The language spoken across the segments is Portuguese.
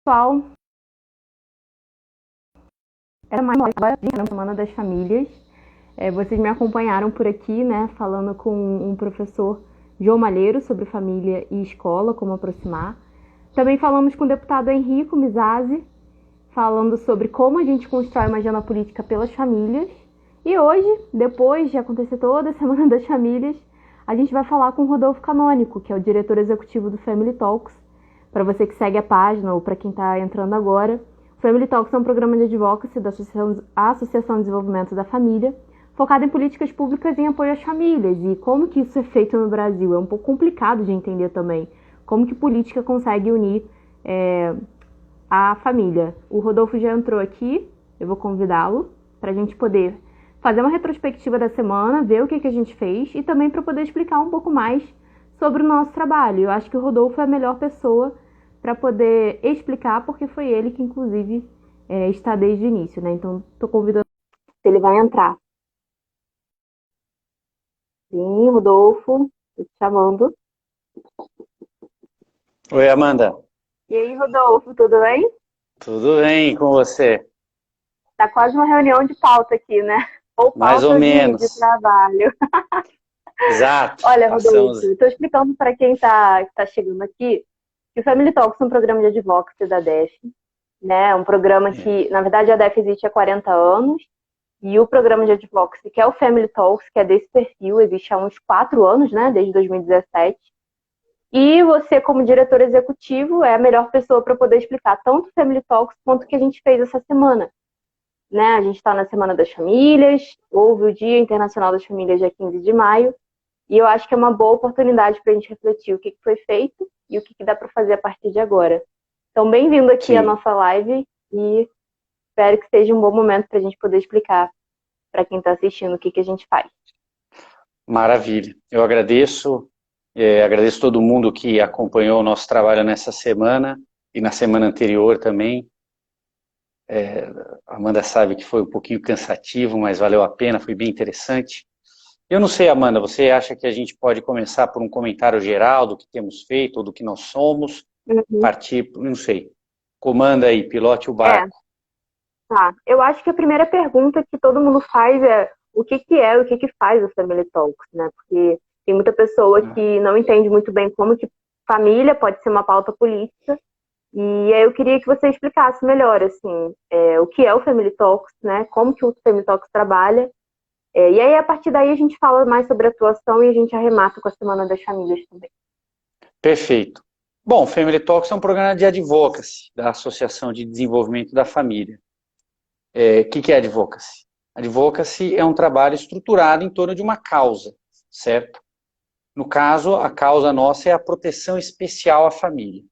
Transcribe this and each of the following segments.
Pessoal, era mais uma Semana das Famílias. Vocês me acompanharam por aqui, né, falando com um professor João Malheiro sobre família e escola, como aproximar. Também falamos com o deputado Henrico Mizazzi, falando sobre como a gente constrói uma agenda política pelas famílias. E hoje, depois de acontecer toda a Semana das Famílias, a gente vai falar com o Rodolfo Canônico, que é o diretor executivo do Family Talks. Para você que segue a página ou para quem está entrando agora, o Family Talks é um programa de advocacy da Associação de Desenvolvimento da Família, focado em políticas públicas em apoio às famílias. E como que isso é feito no Brasil? É um pouco complicado de entender também. Como que política consegue unir a família. O Rodolfo já entrou aqui, eu vou convidá-lo para a gente poder fazer uma retrospectiva da semana, ver o que a gente fez e também para poder explicar um pouco mais sobre o nosso trabalho. Eu acho que o Rodolfo é a melhor pessoa para poder explicar, porque foi ele que, inclusive, está desde o início, né? Então, estou convidando ele vai entrar. Sim, Rodolfo, estou te chamando. Oi, Amanda. E aí, Rodolfo, tudo bem? Tudo bem com você? Tá quase uma reunião de pauta aqui, né? Ou Mais ou pauta de menos. trabalho. Exato. Olha, Rodolfo, Passamos. estou explicando para quem está chegando aqui que o Family Talks é um programa de advocacy da DEF, né? É um programa É, que, na verdade, a DEF existe há 40 anos e o programa de advocacy, que é o Family Talks, que é desse perfil, existe há uns 4 anos, né? Desde 2017. E você, como diretor executivo, é a melhor pessoa para poder explicar tanto o Family Talks quanto o que a gente fez essa semana. Né? A gente está na Semana das Famílias, houve o Dia Internacional das Famílias, dia 15 de maio, e eu acho que é uma boa oportunidade para a gente refletir o que foi feito e o que dá para fazer a partir de agora. Então, bem-vindo aqui à sim, nossa live e espero que seja um bom momento para a gente poder explicar para quem está assistindo o que a gente faz. maravilha. Eu agradeço todo mundo que acompanhou o nosso trabalho nessa semana e na semana anterior também. A Amanda sabe que foi um pouquinho cansativo, mas valeu a pena, foi bem interessante. Eu não sei, Amanda, você acha que a gente pode começar por um comentário geral do que temos feito ou do que nós somos? Uhum. Partir, não sei. Comanda aí, pilote o É, barco. tá. Eu acho que a primeira pergunta que todo mundo faz é o que é e o que faz o Family Talks, né? Porque tem muita pessoa que não entende muito bem como que família pode ser uma pauta política. E aí eu queria que você explicasse melhor, assim, o que é o Family Talks, né? Como que o Family Talks trabalha. E aí, a partir daí, a gente fala mais sobre a atuação e a gente arremata com a Semana das Famílias também. Perfeito. Bom, Family Talks é um programa de advocacy da Associação de Desenvolvimento da Família. O que é advocacy? Advocacy é um trabalho estruturado em torno de uma causa, certo? No caso, a causa nossa é a proteção especial à família.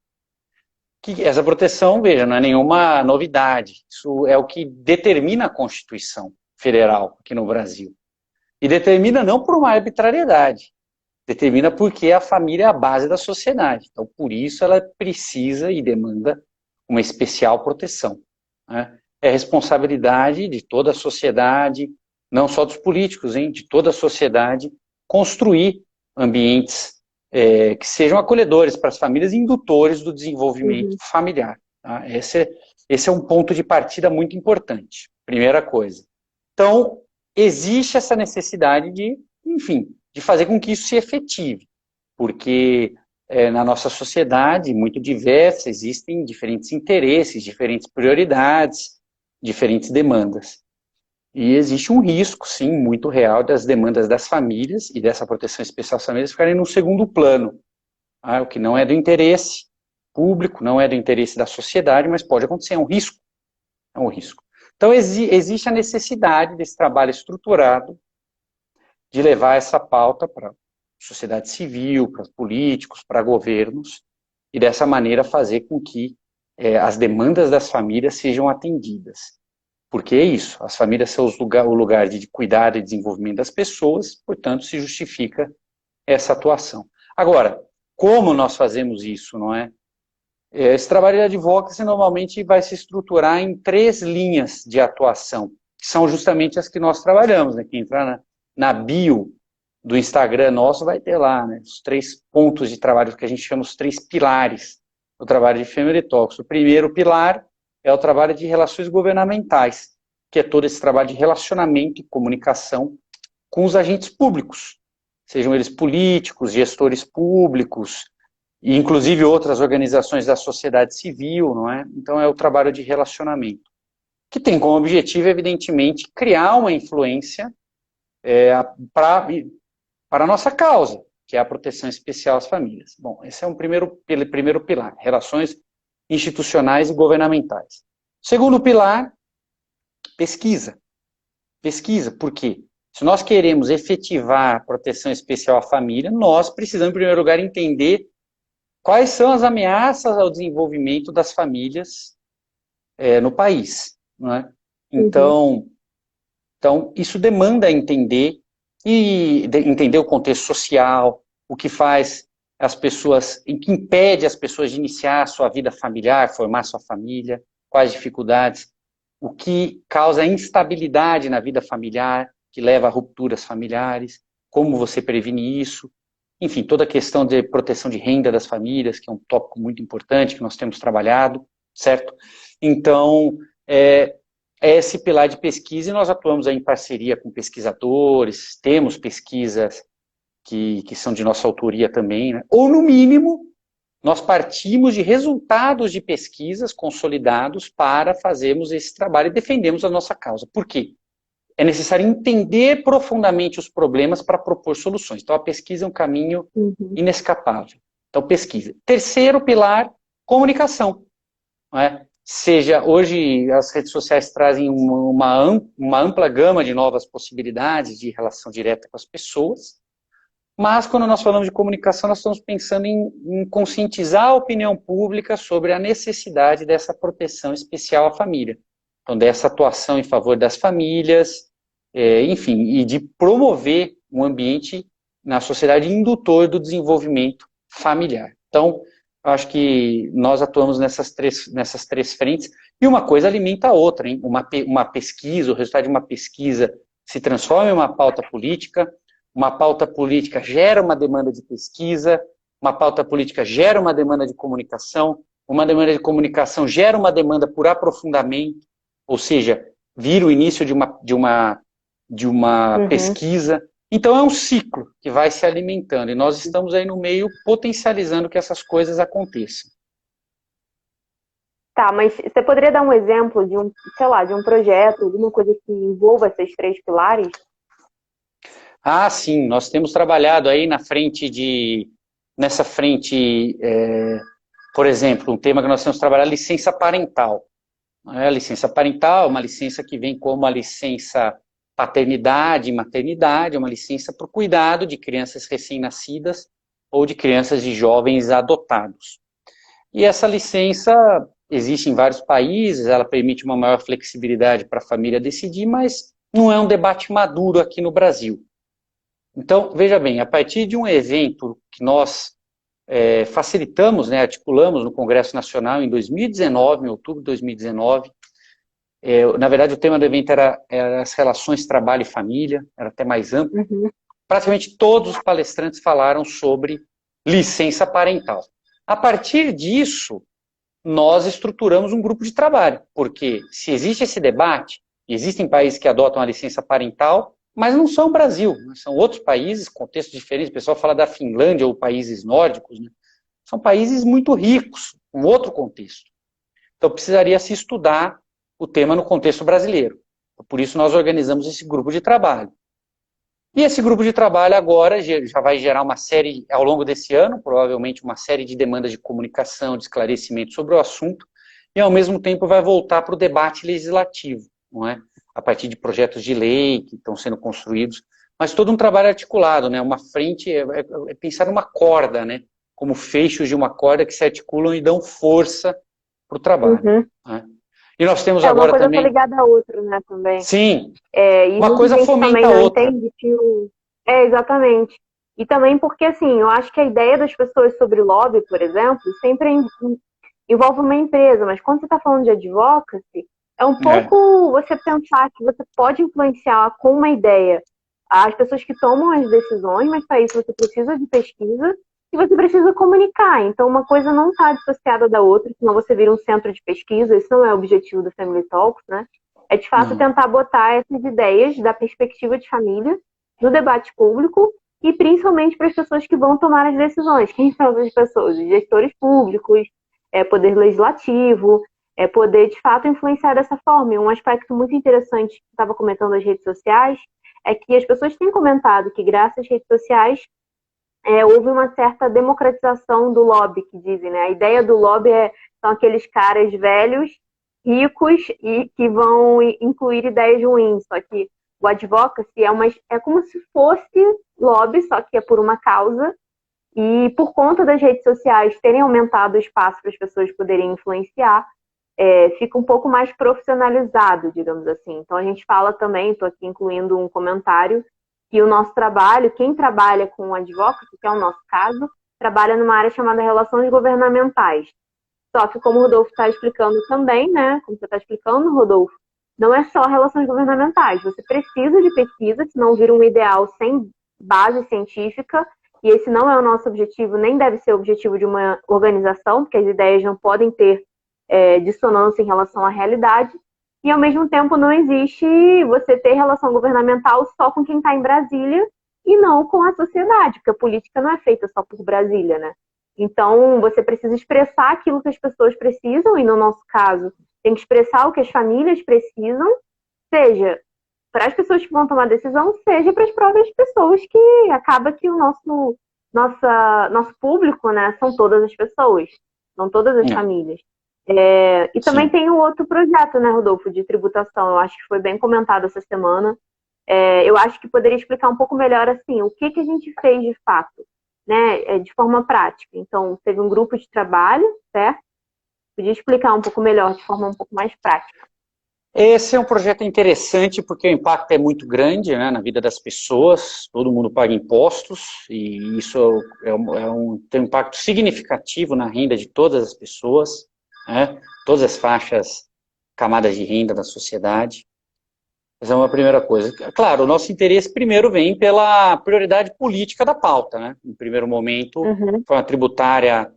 Essa proteção, veja, não é nenhuma novidade. Isso é o que determina a Constituição Federal aqui no Brasil. E determina não por uma arbitrariedade, determina porque a família é a base da sociedade. Então, por isso, ela precisa e demanda uma especial proteção. Né? É responsabilidade de toda a sociedade, não só dos políticos, hein, de toda a sociedade, construir ambientes que sejam acolhedores para as famílias e indutores do desenvolvimento familiar. Tá? Esse é um ponto de partida muito importante, primeira coisa. Então, existe essa necessidade de, enfim, de fazer com que isso se efetive, porque na nossa sociedade, muito diversa, existem diferentes interesses, diferentes prioridades, diferentes demandas. E existe um risco, sim, muito real das demandas das famílias e dessa proteção especial às famílias ficarem no segundo plano, o que não é do interesse público, não é do interesse da sociedade, mas pode acontecer, é um risco. É um risco. Então, existe a necessidade desse trabalho estruturado de levar essa pauta para a sociedade civil, para políticos, para governos, e dessa maneira fazer com que as demandas das famílias sejam atendidas. Porque é isso, as famílias são o lugar de cuidar e desenvolvimento das pessoas, portanto, se justifica essa atuação. Agora, como nós fazemos isso, não é? Esse trabalho de advocacy normalmente vai se estruturar em 3 linhas de atuação, que são justamente as que nós trabalhamos, né? Quem entrar na bio do Instagram nosso vai ter lá, né, os 3 pontos de trabalho que a gente chama os 3 pilares o trabalho de Family Talks. O primeiro pilar é o trabalho de relações governamentais, que é todo esse trabalho de relacionamento e comunicação com os agentes públicos, sejam eles políticos, gestores públicos, e inclusive outras organizações da sociedade civil, não é? Então é o trabalho de relacionamento, que tem como objetivo, evidentemente, criar uma influência para a nossa causa, que é a proteção especial às famílias. Bom, esse é um primeiro pilar, relações institucionais e governamentais. Segundo pilar, pesquisa. Pesquisa, por quê? Se nós queremos efetivar a proteção especial à família, nós precisamos, em primeiro lugar, entender quais são as ameaças ao desenvolvimento das famílias no país. Não é? Então, isso demanda entender o contexto social, o que faz as pessoas, o que impede as pessoas de iniciar a sua vida familiar, formar sua família, quais dificuldades, o que causa instabilidade na vida familiar, que leva a rupturas familiares, como você previne isso, enfim, toda a questão de proteção de renda das famílias, que é um tópico muito importante que nós temos trabalhado, certo? Então, é esse pilar de pesquisa, e nós atuamos aí em parceria com pesquisadores, temos pesquisas que são de nossa autoria também, né? Ou, no mínimo, nós partimos de resultados de pesquisas consolidados para fazermos esse trabalho e defendermos a nossa causa. Por quê? É necessário entender profundamente os problemas para propor soluções. Então, a pesquisa é um caminho inescapável. Então, pesquisa. Terceiro pilar, comunicação. Não é? Seja, hoje as redes sociais trazem uma ampla gama de novas possibilidades de relação direta com as pessoas, mas quando nós falamos de comunicação, nós estamos pensando em conscientizar a opinião pública sobre a necessidade dessa proteção especial à família. Então, dessa atuação em favor das famílias, enfim, e de promover um ambiente na sociedade indutor do desenvolvimento familiar. Então, acho que nós atuamos nessas três frentes, e uma coisa alimenta a outra, hein? Uma pesquisa, o resultado de uma pesquisa se transforma em uma pauta política gera uma demanda de pesquisa, uma pauta política gera uma demanda de comunicação, uma demanda de comunicação gera uma demanda por aprofundamento, ou seja, vira o início de uma pesquisa. Então é um ciclo que vai se alimentando, e nós estamos aí no meio potencializando que essas coisas aconteçam. Tá, mas você poderia dar um exemplo de um projeto, alguma coisa que envolva esses três pilares? Ah, sim, nós temos trabalhado aí nessa frente, por exemplo, um tema que nós temos trabalhado, licença parental. A licença parental é uma licença que vem como a licença paternidade e maternidade, é uma licença para o cuidado de crianças recém-nascidas ou de crianças e jovens adotados. E essa licença existe em vários países, ela permite uma maior flexibilidade para a família decidir, mas não é um debate maduro aqui no Brasil. Então, veja bem, a partir de um evento que nós facilitamos, né, articulamos no Congresso Nacional em 2019, em outubro de 2019, na verdade o tema do evento era as relações trabalho e família, era até mais amplo. Praticamente todos os palestrantes falaram sobre licença parental. A partir disso, nós estruturamos um grupo de trabalho, porque se existe esse debate, existem países que adotam a licença parental, mas não são o Brasil, são outros países, contextos diferentes. O pessoal fala da Finlândia ou países nórdicos, né? São países muito ricos, um outro contexto. Então precisaria se estudar o tema no contexto brasileiro. Por isso nós organizamos esse grupo de trabalho. E esse grupo de trabalho agora já vai gerar uma série, ao longo desse ano, provavelmente uma série de demandas de comunicação, de esclarecimento sobre o assunto, e ao mesmo tempo vai voltar para o debate legislativo, não é? A partir de projetos de lei que estão sendo construídos, mas todo um trabalho articulado, né? Uma frente, pensar numa corda, né? Como fechos de uma corda que se articulam e dão força para o trabalho. Né? E nós temos agora também... Uma coisa tá ligada à outra, né, também. Sim, e uma coisa fomenta a outra. Entende que exatamente. E também porque, assim, eu acho que a ideia das pessoas sobre lobby, por exemplo, sempre envolve uma empresa, mas quando você está falando de advocacy, é um pouco você pensar que você pode influenciar com uma ideia as pessoas que tomam as decisões, mas para isso você precisa de pesquisa e você precisa comunicar. Então, uma coisa não está dissociada da outra, senão você vira um centro de pesquisa. Isso não é o objetivo do Family Talks, né? É, de fato, Não. tentar botar essas ideias da perspectiva de família no debate público e principalmente para as pessoas que vão tomar as decisões. Quem são essas pessoas? Os gestores públicos, poder legislativo, poder, de fato, influenciar dessa forma. E um aspecto muito interessante que estava comentando nas redes sociais é que as pessoas têm comentado que, graças às redes sociais, houve uma certa democratização do lobby, que dizem, né? A ideia do lobby são aqueles caras velhos, ricos e que vão incluir ideias ruins. Só que o advocacy é como se fosse lobby, só que é por uma causa. E por conta das redes sociais terem aumentado o espaço para as pessoas poderem influenciar, fica um pouco mais profissionalizado, digamos assim. Então a gente fala também, estou aqui incluindo um comentário, que o nosso trabalho, quem trabalha com advocacy, que é o nosso caso, trabalha numa área chamada relações governamentais. Só que, como o Rodolfo está explicando também, né? Como você está explicando, Rodolfo, não é só relações governamentais. Você precisa de pesquisa, senão vira um ideal sem base científica. E esse não é o nosso objetivo, nem deve ser o objetivo de uma organização, porque as ideias não podem ter dissonância em relação à realidade. E, ao mesmo tempo, não existe você ter relação governamental só com quem está em Brasília e não com a sociedade, porque a política não é feita só por Brasília, né? Então, você precisa expressar aquilo que as pessoas precisam, e no nosso caso, tem que expressar o que as famílias precisam, seja para as pessoas que vão tomar decisão, seja para as próprias pessoas, que acaba que o nosso público, né, são todas as pessoas, são todas as famílias. E também tem um outro projeto, né, Rodolfo, de tributação, eu acho que foi bem comentado essa semana. Eu acho que poderia explicar um pouco melhor, assim, o que a gente fez de fato, né, de forma prática. Então, teve um grupo de trabalho, certo? Podia explicar um pouco melhor, de forma um pouco mais prática. Esse é um projeto interessante porque o impacto é muito grande, né, na vida das pessoas, todo mundo paga impostos e isso tem um impacto significativo na renda de todas as pessoas, né, todas as faixas, camadas de renda da sociedade. Essa é uma primeira coisa. Claro, o nosso interesse primeiro vem pela prioridade política da pauta, né? No primeiro momento, foi uma tributária.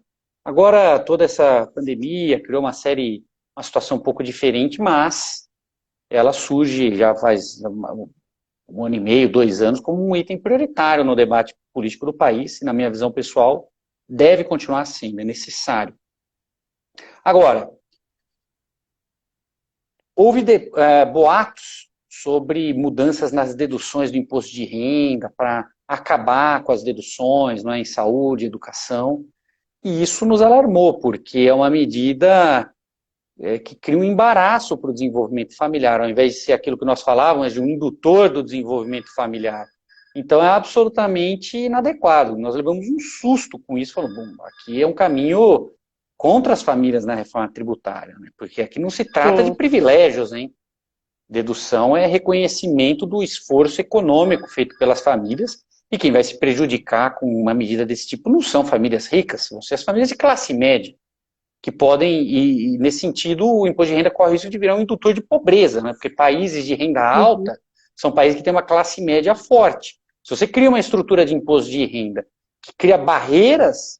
Agora, toda essa pandemia criou uma situação um pouco diferente, mas ela surge já faz um ano e meio, 2 anos, como um item prioritário no debate político do país, e na minha visão pessoal, deve continuar sendo, é necessário. Agora, houve boatos sobre mudanças nas deduções do imposto de renda para acabar com as deduções, não é, em saúde, educação, e isso nos alarmou, porque é uma medida que cria um embaraço para o desenvolvimento familiar, ao invés de ser aquilo que nós falávamos, de um indutor do desenvolvimento familiar. Então é absolutamente inadequado. Nós levamos um susto com isso, falando, bom, aqui é um caminho contra as famílias na reforma tributária, né? Porque aqui não se trata de privilégios, hein? Dedução é reconhecimento do esforço econômico feito pelas famílias, e quem vai se prejudicar com uma medida desse tipo não são famílias ricas, vão ser as famílias de classe média, que podem, e nesse sentido, o imposto de renda corre o risco de virar um indutor de pobreza, né? Porque países de renda alta são países que têm uma classe média forte. Se você cria uma estrutura de imposto de renda que cria barreiras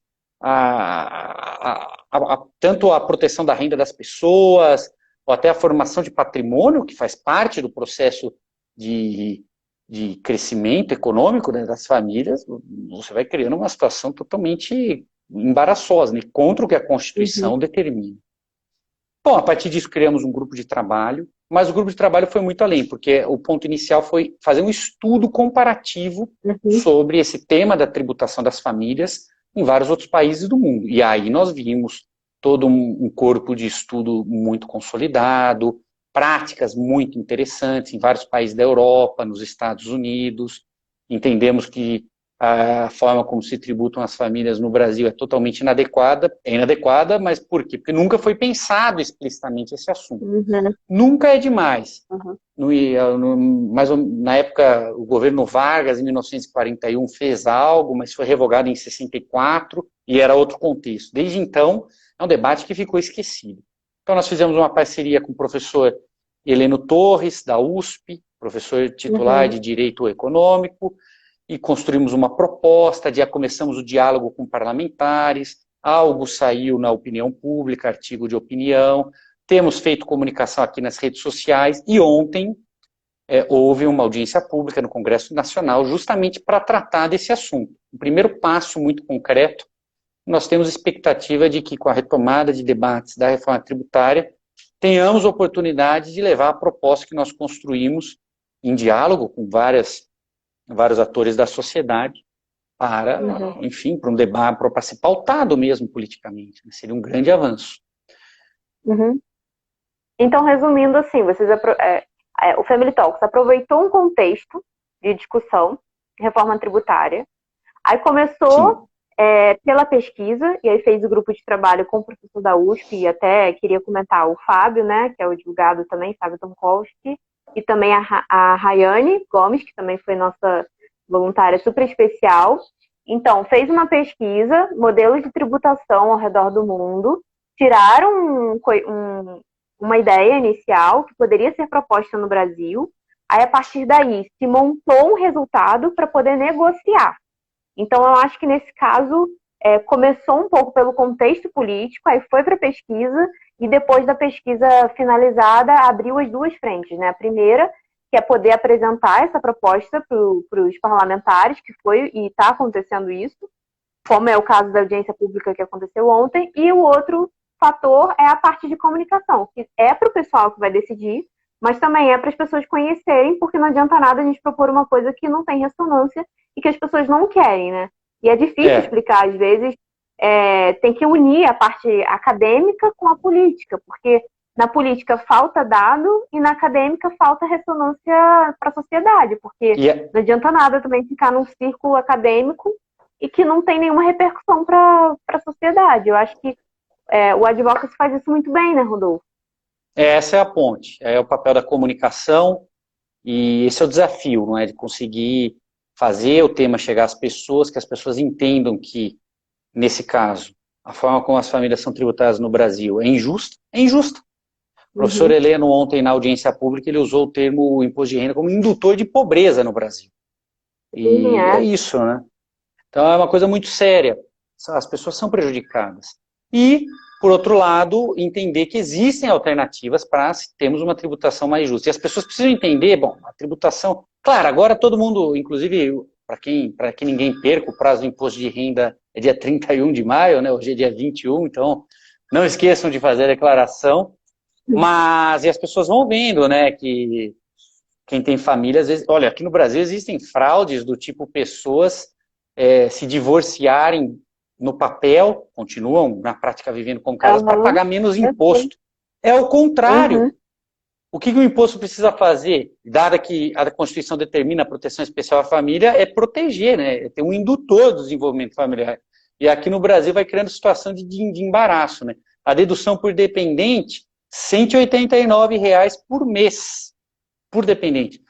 tanto à proteção da renda das pessoas, ou até a formação de patrimônio, que faz parte do processo de crescimento econômico, né, das famílias, você vai criando uma situação totalmente embaraçosa, né, contra o que a Constituição determina. Bom, a partir disso criamos um grupo de trabalho, mas o grupo de trabalho foi muito além, porque o ponto inicial foi fazer um estudo comparativo sobre esse tema da tributação das famílias em vários outros países do mundo. E aí nós vimos todo um corpo de estudo muito consolidado, práticas muito interessantes em vários países da Europa, nos Estados Unidos. Entendemos que a forma como se tributam as famílias no Brasil é totalmente inadequada. É inadequada, mas por quê? Porque nunca foi pensado explicitamente esse assunto. Nunca é demais. Na época, o governo Vargas, em 1941, fez algo, mas foi revogado em 64, e era outro contexto. Desde então, é um debate que ficou esquecido. Então, nós fizemos uma parceria com o professor Heleno Torres, da USP, professor titular de Direito Econômico, e construímos uma proposta, já começamos o diálogo com parlamentares, algo saiu na opinião pública, artigo de opinião, temos feito comunicação aqui nas redes sociais, e ontem houve uma audiência pública no Congresso Nacional justamente para tratar desse assunto. O primeiro passo muito concreto, nós temos expectativa de que com a retomada de debates da reforma tributária, tenhamos oportunidade de levar a proposta que nós construímos em diálogo com vários atores da sociedade para, enfim, para um debate, para ser pautado mesmo politicamente. Seria um grande avanço. Então, resumindo assim, o Family Talks aproveitou um contexto de discussão de reforma tributária, aí começou pela pesquisa, e aí fez o grupo de trabalho com o professor da USP, e até queria comentar o Fábio, né, que é o advogado também, Fábio Tomkowski, e também a Rayane Gomes, que também foi nossa voluntária super especial. Então, fez uma pesquisa, modelos de tributação ao redor do mundo, tiraram uma ideia inicial que poderia ser proposta no Brasil, aí a partir daí se montou um resultado para poder negociar. Então, eu acho que nesse caso começou um pouco pelo contexto político, aí foi para a pesquisa, e depois da pesquisa finalizada, abriu as duas frentes, né? A primeira, que é poder apresentar essa proposta para os parlamentares, que foi e está acontecendo isso, como é o caso da audiência pública que aconteceu ontem, e o outro fator é a parte de comunicação, que é para o pessoal que vai decidir, mas também é para as pessoas conhecerem, porque não adianta nada a gente propor uma coisa que não tem ressonância e que as pessoas não querem, né? E é difícil explicar, às vezes, tem que unir a parte acadêmica com a política, porque na política falta dado e na acadêmica falta ressonância para a sociedade, porque não adianta nada também ficar num círculo acadêmico e que não tem nenhuma repercussão para a sociedade. Eu acho que o advocacy faz isso muito bem, né, Rodolfo? Essa é a ponte, é o papel da comunicação, e esse é o desafio, não é? De conseguir fazer o tema chegar às pessoas, que as pessoas entendam que, nesse caso, a forma como as famílias são tributadas no Brasil é injusta. É injusta. O professor Heleno, ontem na audiência pública, ele usou o termo imposto de renda como indutor de pobreza no Brasil. E é isso, né? Então é uma coisa muito séria. As pessoas são prejudicadas. E, por outro lado, entender que existem alternativas para termos uma tributação mais justa. E as pessoas precisam entender, bom, a tributação... Claro, agora todo mundo, inclusive, para que ninguém perca, o prazo do imposto de renda é dia 31 de maio, né? Hoje é dia 21, então não esqueçam de fazer a declaração. Mas, e as pessoas vão vendo, né, que quem tem família, às vezes... Olha, aqui no Brasil existem fraudes do tipo pessoas se divorciarem no papel, continuam na prática vivendo como casas para pagar menos imposto. É o contrário. O que o imposto precisa fazer, dada que a Constituição determina a proteção especial à família, é proteger, né? É ter um indutor do desenvolvimento familiar. E aqui no Brasil vai criando situação de embaraço, né? A dedução por dependente, R$ 189,00 por mês, por dependente.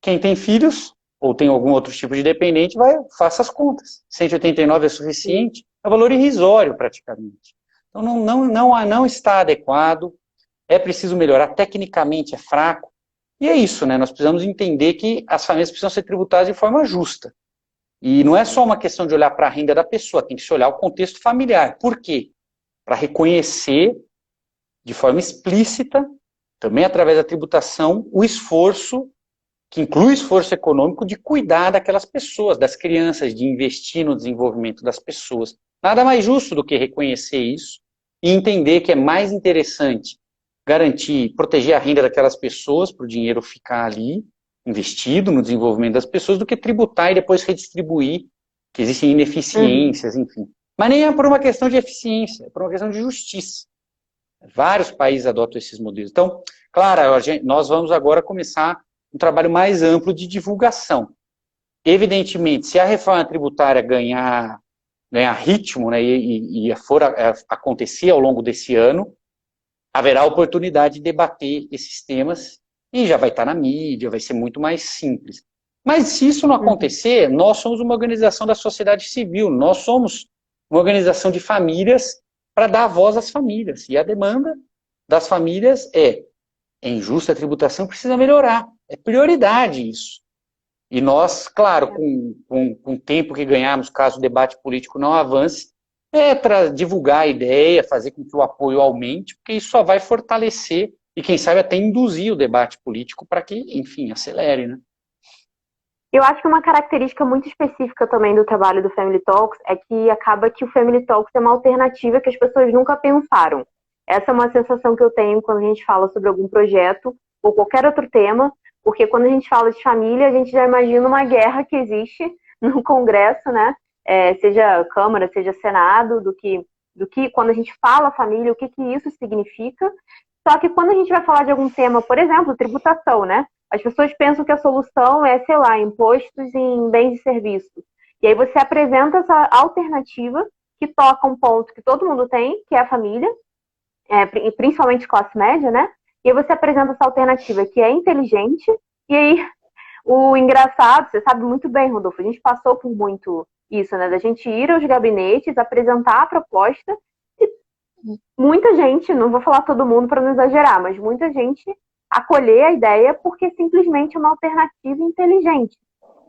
Quem tem filhos, ou tem algum outro tipo de dependente, faça as contas. 189 é suficiente, é valor irrisório praticamente. Então não está adequado, é preciso melhorar, tecnicamente é fraco, e é isso, né? Nós precisamos entender que as famílias precisam ser tributadas de forma justa. E não é só uma questão de olhar para a renda da pessoa, tem que se olhar o contexto familiar. Por quê? Para reconhecer de forma explícita, também através da tributação, o esforço que inclui esforço econômico de cuidar daquelas pessoas, das crianças, de investir no desenvolvimento das pessoas. Nada mais justo do que reconhecer isso e entender que é mais interessante garantir, proteger a renda daquelas pessoas, para o dinheiro ficar ali, investido no desenvolvimento das pessoas, do que tributar e depois redistribuir, que existem ineficiências, enfim. Mas nem é por uma questão de eficiência, é por uma questão de justiça. Vários países adotam esses modelos. Então, claro, nós vamos agora começar um trabalho mais amplo de divulgação. Evidentemente, se a reforma tributária ganhar ritmo, né, e for acontecer ao longo desse ano, haverá oportunidade de debater esses temas e já vai estar na mídia, vai ser muito mais simples. Mas se isso não acontecer, nós somos uma organização da sociedade civil, nós somos uma organização de famílias para dar voz às famílias. E a demanda das famílias é injusta a tributação, precisa melhorar. É prioridade isso. E nós, claro, com o tempo que ganharmos, caso o debate político não avance, para divulgar a ideia, fazer com que o apoio aumente, porque isso só vai fortalecer e, quem sabe, até induzir o debate político para que, enfim, acelere, né? Eu acho que uma característica muito específica também do trabalho do Family Talks é que acaba que o Family Talks é uma alternativa que as pessoas nunca pensaram. Essa é uma sensação que eu tenho quando a gente fala sobre algum projeto ou qualquer outro tema, porque quando a gente fala de família, a gente já imagina uma guerra que existe no Congresso, né? Seja Câmara, seja Senado, do que quando a gente fala família, o que isso significa. Só que quando a gente vai falar de algum tema, por exemplo, tributação, né? As pessoas pensam que a solução é, sei lá, impostos em bens e serviços. E aí você apresenta essa alternativa que toca um ponto que todo mundo tem, que é a família, principalmente classe média, né? E aí você apresenta essa alternativa que é inteligente. E aí, o engraçado, você sabe muito bem, Rodolfo, a gente passou por muito isso, né? Da gente ir aos gabinetes, apresentar a proposta e muita gente, não vou falar todo mundo para não exagerar, mas muita gente acolher a ideia porque simplesmente é uma alternativa inteligente.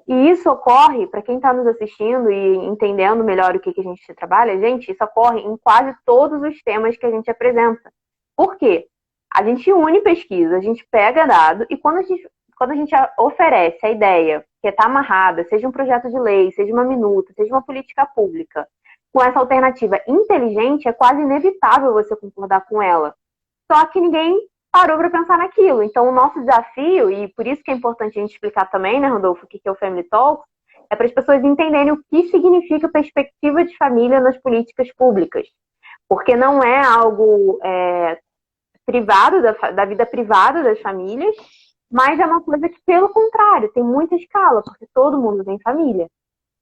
E isso ocorre, para quem está nos assistindo e entendendo melhor o que a gente trabalha, gente, isso ocorre em quase todos os temas que a gente apresenta. Por quê? A gente une pesquisa, a gente pega dado e quando a gente oferece a ideia que está amarrada, seja um projeto de lei, seja uma minuta, seja uma política pública, com essa alternativa inteligente, é quase inevitável você concordar com ela. Só que ninguém parou para pensar naquilo. Então, o nosso desafio, e por isso que é importante a gente explicar também, né, Rodolfo, o que é o Family Talks, é para as pessoas entenderem o que significa perspectiva de família nas políticas públicas. Porque não é algo privado, da vida privada das famílias, mas é uma coisa que, pelo contrário, tem muita escala, porque todo mundo tem família.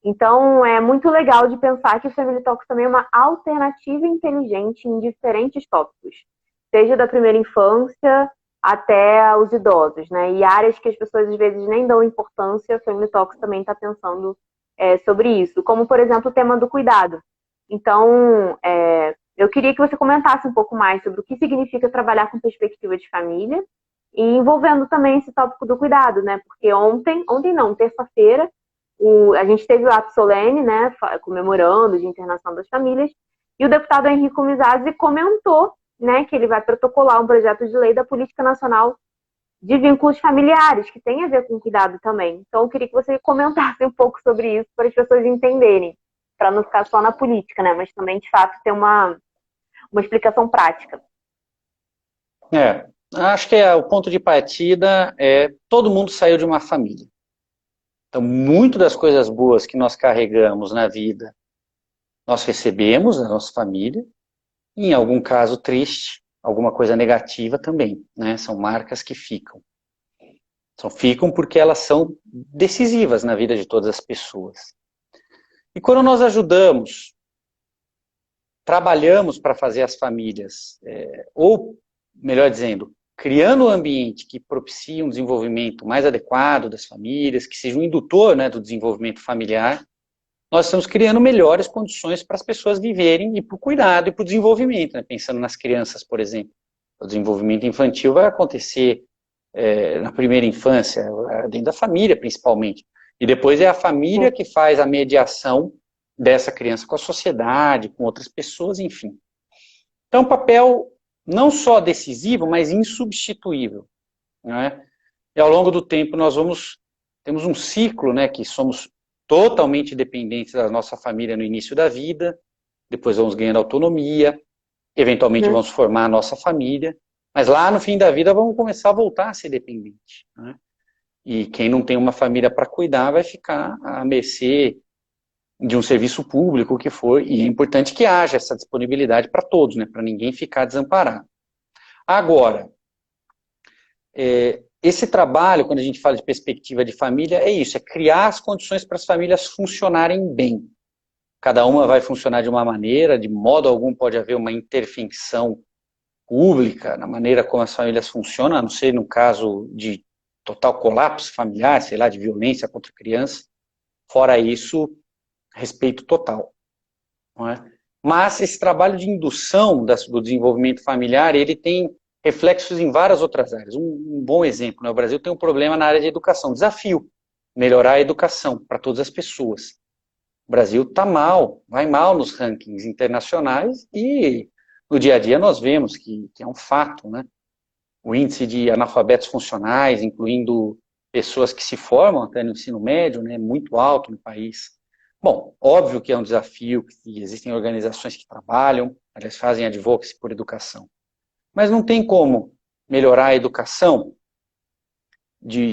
Então, é muito legal de pensar que o Family Talks também é uma alternativa inteligente em diferentes tópicos. Seja da primeira infância até os idosos, né? E áreas que as pessoas às vezes nem dão importância, o Family Talks também está pensando sobre isso. Como, por exemplo, o tema do cuidado. Então, eu queria que você comentasse um pouco mais sobre o que significa trabalhar com perspectiva de família e envolvendo também esse tópico do cuidado, né? Porque ontem não, terça-feira, a gente teve o ato solene, né? Comemorando o Dia Internacional das Famílias, e o deputado Henrico Mizazzi comentou, né, que ele vai protocolar um projeto de lei da Política Nacional de Vínculos Familiares, que tem a ver com cuidado também. Então, eu queria que você comentasse um pouco sobre isso, para as pessoas entenderem, para não ficar só na política, né, mas também, de fato, ter uma explicação prática. Acho que o ponto de partida todo mundo saiu de uma família. Então, muito das coisas boas que nós carregamos na vida, nós recebemos da nossa família, e em algum caso triste, alguma coisa negativa também, né? São marcas que ficam. Ficam porque elas são decisivas na vida de todas as pessoas. E quando nós ajudamos, trabalhamos para fazer as famílias, ou, melhor dizendo, criando um ambiente que propicie um desenvolvimento mais adequado das famílias, que seja um indutor, né, do desenvolvimento familiar, nós estamos criando melhores condições para as pessoas viverem e para o cuidado e para o desenvolvimento, né? Pensando nas crianças, por exemplo. O desenvolvimento infantil vai acontecer na primeira infância, dentro da família, principalmente. E depois é a família que faz a mediação dessa criança com a sociedade, com outras pessoas, enfim. Então, um papel não só decisivo, mas insubstituível, né? E ao longo do tempo nós temos um ciclo, né, que somos totalmente dependentes da nossa família no início da vida, depois vamos ganhando autonomia, eventualmente vamos formar a nossa família, mas lá no fim da vida vamos começar a voltar a ser dependente, né? E quem não tem uma família para cuidar vai ficar à mercê de um serviço público, o que for, e é importante que haja essa disponibilidade para todos, né, para ninguém ficar desamparado. Agora, esse trabalho, quando a gente fala de perspectiva de família, é isso, é criar as condições para as famílias funcionarem bem. Cada uma vai funcionar de uma maneira, de modo algum pode haver uma intervenção pública na maneira como as famílias funcionam, a não ser no caso de total colapso familiar, sei lá, de violência contra criança. Fora isso, respeito total, não é? Mas esse trabalho de indução do desenvolvimento familiar, ele tem reflexos em várias outras áreas. Um bom exemplo, né? O Brasil tem um problema na área de educação, desafio melhorar a educação para todas as pessoas. O Brasil está mal, vai mal nos rankings internacionais e no dia a dia nós vemos que é um fato, né? O índice de analfabetos funcionais, incluindo pessoas que se formam até no ensino médio, né, é muito alto no país. Bom, óbvio que é um desafio, que existem organizações que trabalham, elas fazem advocacy por educação. Mas não tem como melhorar a educação,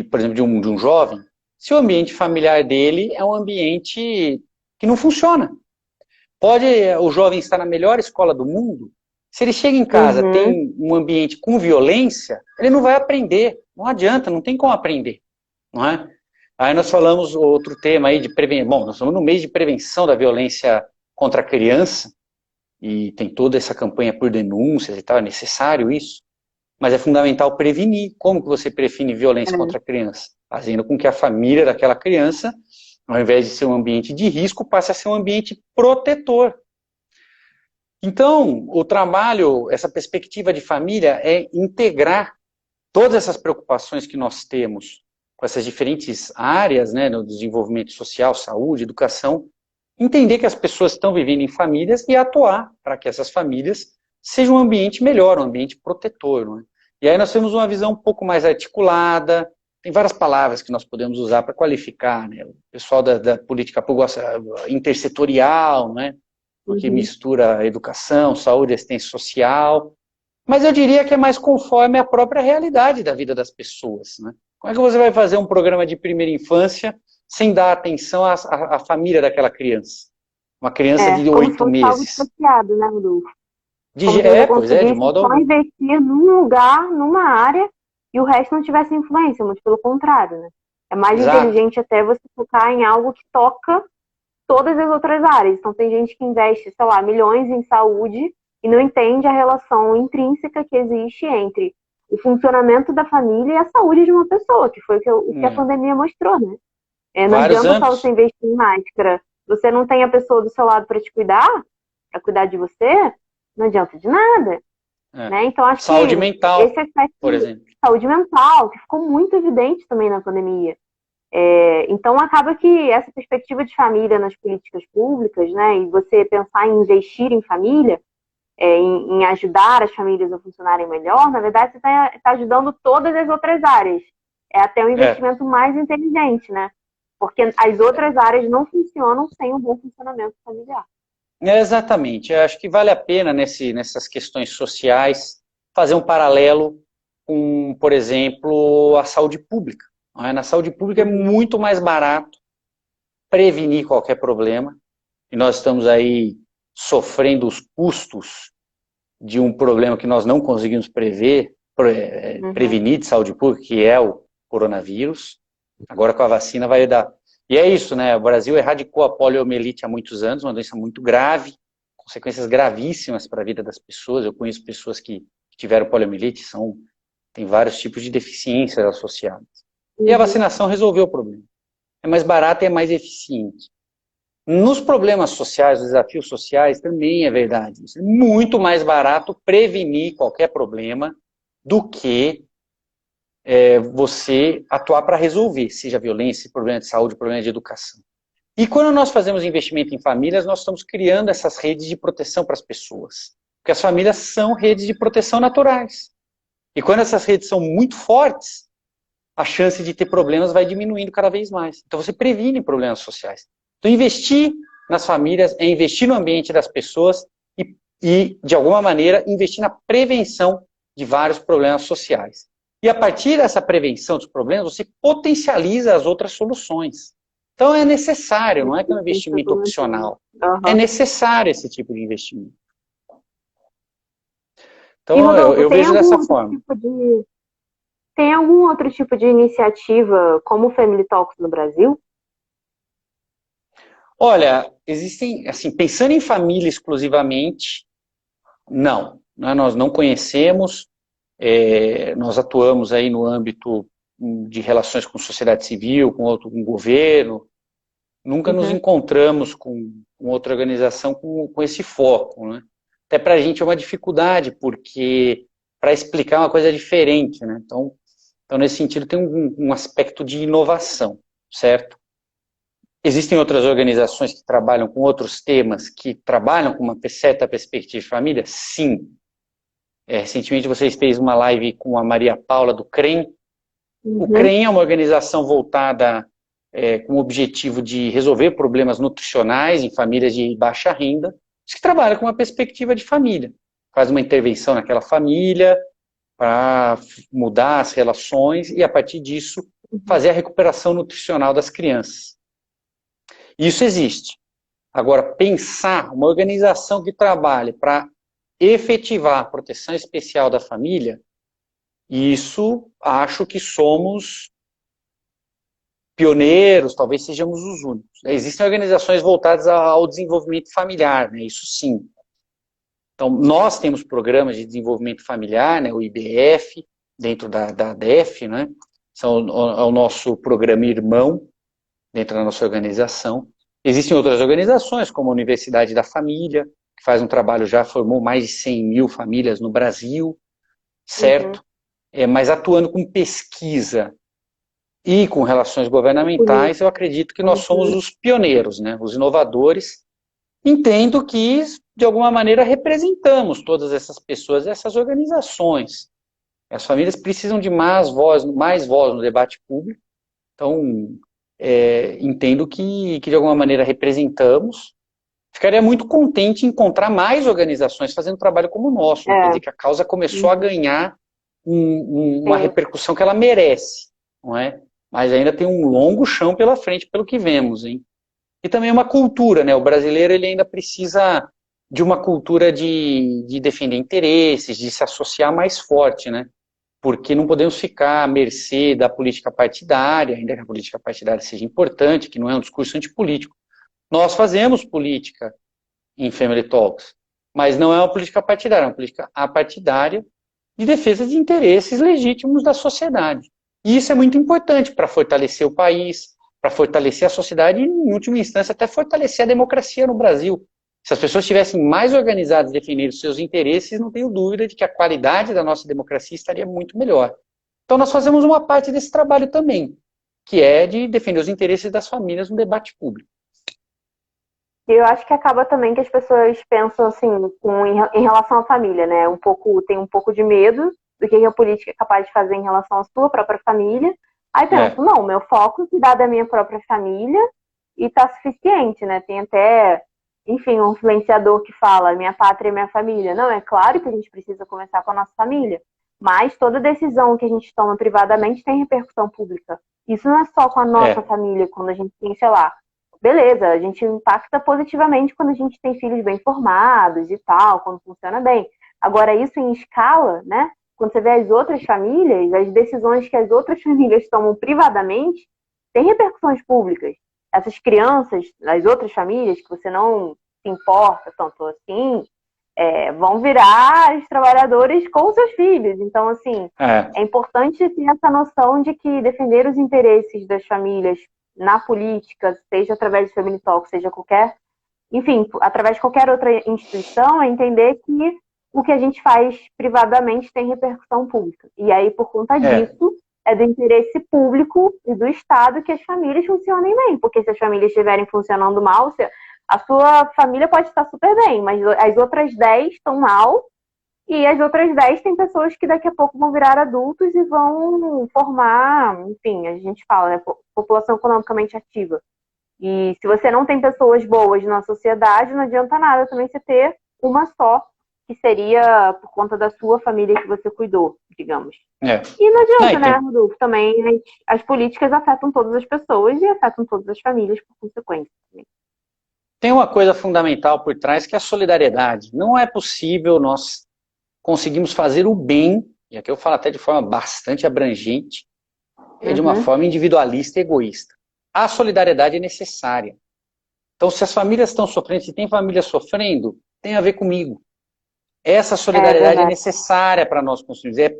por exemplo, de um jovem, se o ambiente familiar dele é um ambiente que não funciona. Pode o jovem estar na melhor escola do mundo, se ele chega em casa, tem um ambiente com violência, ele não vai aprender. Não adianta, não tem como aprender. Não é? Aí nós falamos outro tema aí de prevenção. Bom, nós estamos no mês de prevenção da violência contra a criança, e tem toda essa campanha por denúncias e tal, é necessário isso. Mas é fundamental prevenir. Como que você previne violência contra a criança? Fazendo com que a família daquela criança, ao invés de ser um ambiente de risco, passe a ser um ambiente protetor. Então, o trabalho, essa perspectiva de família é integrar todas essas preocupações que nós temos com essas diferentes áreas, né, no desenvolvimento social, saúde, educação, entender que as pessoas estão vivendo em famílias e atuar para que essas famílias sejam um ambiente melhor, um ambiente protetor. Não é? E aí nós temos uma visão um pouco mais articulada, tem várias palavras que nós podemos usar para qualificar, né? O pessoal da política pública intersetorial, né? Porque mistura educação, saúde, assistência social, mas eu diria que é mais conforme a própria realidade da vida das pessoas, né? Como é que você vai fazer um programa de primeira infância sem dar atenção à família daquela criança? Uma criança de 8 meses. Algo associado, né, Rodolfo? Pois é, de modo só algum. investir num lugar, numa área, e o resto não tivesse influência, muito pelo contrário, né? É mais inteligente até você focar em algo que toca todas as outras áreas. Então tem gente que investe, sei lá, milhões em saúde e não entende a relação intrínseca que existe entre o funcionamento da família e a saúde de uma pessoa, que foi o que a pandemia mostrou, né? Não adianta só você investir em máscara. Você não tem a pessoa do seu lado para te cuidar, para cuidar de você, não adianta de nada. Né? Então, acho saúde que mental, esse aspecto por exemplo. De saúde mental, que ficou muito evidente também na pandemia. Então, acaba que essa perspectiva de família nas políticas públicas, né, e você pensar em investir em família, em ajudar as famílias a funcionarem melhor, na verdade, você está ajudando todas as outras áreas. É até um investimento mais inteligente, né? Porque as outras áreas não funcionam sem um bom funcionamento familiar. Exatamente. Eu acho que vale a pena, nessas questões sociais, fazer um paralelo com, por exemplo, a saúde pública. Não é? Na saúde pública é muito mais barato prevenir qualquer problema, e nós estamos aí sofrendo os custos de um problema que nós não conseguimos prevenir de saúde pública, que é o coronavírus. Agora com a vacina vai dar. E é isso, né? O Brasil erradicou a poliomielite há muitos anos, uma doença muito grave, consequências gravíssimas para a vida das pessoas. Eu conheço pessoas que tiveram poliomielite, tem vários tipos de deficiências associadas. E a vacinação resolveu o problema. É mais barata e é mais eficiente. Nos problemas sociais, nos desafios sociais, também é verdade. É muito mais barato prevenir qualquer problema do que você atuar para resolver, seja violência, problema de saúde, problema de educação. E quando nós fazemos investimento em famílias, nós estamos criando essas redes de proteção para as pessoas. Porque as famílias são redes de proteção naturais. E quando essas redes são muito fortes, a chance de ter problemas vai diminuindo cada vez mais. Então você previne problemas sociais. Então investir nas famílias é investir no ambiente das pessoas e de alguma maneira, investir na prevenção de vários problemas sociais. E a partir dessa prevenção dos problemas, você potencializa as outras soluções. Então é necessário, não é que é um investimento opcional. É necessário esse tipo de investimento. Então Rodolfo, eu vejo dessa forma. Tem algum outro tipo de iniciativa como o Family Talks no Brasil? Olha, existem, assim, pensando em família exclusivamente, não. Nós não conhecemos. Nós atuamos aí no âmbito de relações com sociedade civil, com governo, nunca nos encontramos com outra organização com esse foco, né? Até para a gente é uma dificuldade, porque para explicar uma coisa diferente, né? Então nesse sentido tem um aspecto de inovação. certo? Existem outras organizações que trabalham com outros temas, que trabalham com uma certa perspectiva de família? Sim. Recentemente vocês fez uma live com a Maria Paula do CREM. O CREM é uma organização voltada com o objetivo de resolver problemas nutricionais em famílias de baixa renda, que trabalha com uma perspectiva de família. Faz uma intervenção naquela família para mudar as relações e, a partir disso, fazer a recuperação nutricional das crianças. Isso existe. Agora, pensar uma organização que trabalhe para efetivar a proteção especial da família, isso acho que somos pioneiros, talvez sejamos os únicos. Existem organizações voltadas ao desenvolvimento familiar, né? Isso sim. Então, nós temos programas de desenvolvimento familiar, né? O IBF, dentro da DEF, né? É o nosso programa irmão, dentro da nossa organização. Existem outras organizações, como a Universidade da Família, que faz um trabalho, já formou mais de 100 mil famílias no Brasil, certo? Mas atuando com pesquisa e com relações governamentais, eu acredito que nós somos os pioneiros, né? Os inovadores. Entendo que, de alguma maneira, representamos todas essas pessoas, essas organizações. As famílias precisam de mais voz no debate público. Então, entendo que de alguma maneira representamos. Ficaria muito contente em encontrar mais organizações fazendo trabalho como o nosso. Quer dizer que a causa começou a ganhar uma repercussão que ela merece, não é? Mas ainda tem um longo chão pela frente, pelo que vemos, hein? E também uma cultura, né? O brasileiro ele ainda precisa de uma cultura de defender interesses, de se associar mais forte, né? Porque não podemos ficar à mercê da política partidária, ainda que a política partidária seja importante, que não é um discurso antipolítico. Nós fazemos política em Family Talks, mas não é uma política partidária, é uma política apartidária de defesa de interesses legítimos da sociedade. E isso é muito importante para fortalecer o país, para fortalecer a sociedade e, em última instância, até fortalecer a democracia no Brasil. Se as pessoas estivessem mais organizadas defendendo os seus interesses, não tenho dúvida de que a qualidade da nossa democracia estaria muito melhor. Então nós fazemos uma parte desse trabalho também, que é de defender os interesses das famílias no debate público. Eu acho que acaba também que as pessoas pensam assim, em relação à família, né? Tem um pouco de medo do que a política é capaz de fazer em relação à sua própria família. Aí penso, não, meu foco é cuidar da minha própria família e tá suficiente, né? Tem até, enfim, um influenciador que fala, minha pátria é minha família. Não, é claro que a gente precisa começar com a nossa família, mas toda decisão que a gente toma privadamente tem repercussão pública. Isso não é só com a nossa família, quando a gente tem, sei lá, beleza, a gente impacta positivamente quando a gente tem filhos bem formados e tal, quando funciona bem. Agora, isso em escala, né? Quando você vê as outras famílias, as decisões que as outras famílias tomam privadamente, têm repercussões públicas. Essas crianças, as outras famílias, que você não se importa tanto assim, vão virar os trabalhadores com seus filhos. Então, assim, é importante ter essa noção de que defender os interesses das famílias na política, seja através do Family Talk, seja através de qualquer outra instituição, é entender que o que a gente faz privadamente tem repercussão pública. E aí, por conta disso, é do interesse público e do Estado que as famílias funcionem bem. Porque se as famílias estiverem funcionando mal, a sua família pode estar super bem, mas as outras 10 estão mal, e as outras 10 tem pessoas que daqui a pouco vão virar adultos e vão formar, enfim, a gente fala, né, população economicamente ativa. E se você não tem pessoas boas na sociedade, não adianta nada também você ter uma só, que seria por conta da sua família que você cuidou, digamos. E não adianta, né, Rodolfo? Também as políticas afetam todas as pessoas e afetam todas as famílias por consequência. Tem uma coisa fundamental por trás que é a solidariedade. Não é possível nós conseguimos fazer o bem, e aqui eu falo até de forma bastante abrangente, de uma forma individualista e egoísta. A solidariedade é necessária. Então, se as famílias estão sofrendo, se tem família sofrendo, tem a ver comigo. Essa solidariedade é necessária para nós construirmos.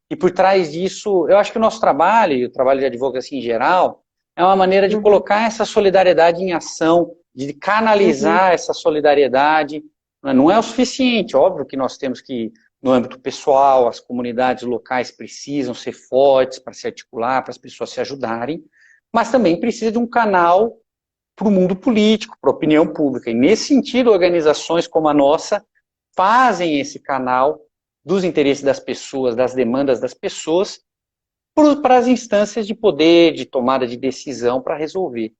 E por trás disso, eu acho que o nosso trabalho, e o trabalho de advocacia em geral, é uma maneira de colocar essa solidariedade em ação, de canalizar essa solidariedade. Não é o suficiente, óbvio que nós temos que, no âmbito pessoal, as comunidades locais precisam ser fortes para se articular, para as pessoas se ajudarem, mas também precisa de um canal para o mundo político, para a opinião pública. E, nesse sentido, organizações como a nossa fazem esse canal dos interesses das pessoas, das demandas das pessoas, para as instâncias de poder, de tomada de decisão para resolver.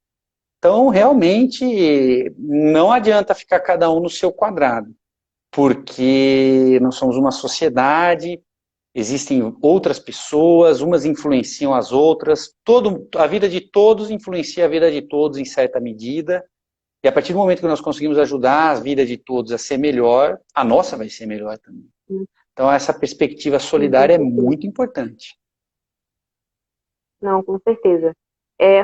Então, realmente, não adianta ficar cada um no seu quadrado, porque nós somos uma sociedade, existem outras pessoas, umas influenciam as outras, a vida de todos influencia a vida de todos em certa medida, e a partir do momento que nós conseguimos ajudar a vida de todos a ser melhor, a nossa vai ser melhor também. Então, essa perspectiva solidária é muito importante. Não, com certeza.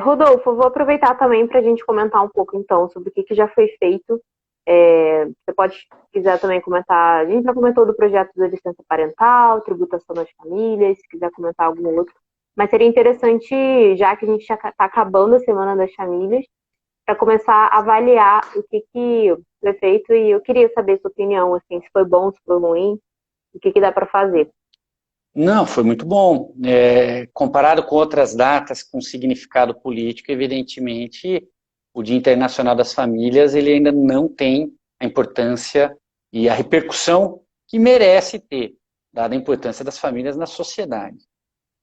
Rodolfo, eu vou aproveitar também para a gente comentar um pouco, então, sobre o que já foi feito. Você pode, se quiser também comentar, a gente já comentou do projeto da licença parental, tributação das famílias, se quiser comentar algum outro. Mas seria interessante, já que a gente já está acabando a Semana das Famílias, para começar a avaliar o que foi feito, e eu queria saber sua opinião, assim, se foi bom, se foi ruim, o que dá para fazer. Não, foi muito bom. Comparado com outras datas com significado político, evidentemente, o Dia Internacional das Famílias, ele ainda não tem a importância e a repercussão que merece ter, dada a importância das famílias na sociedade.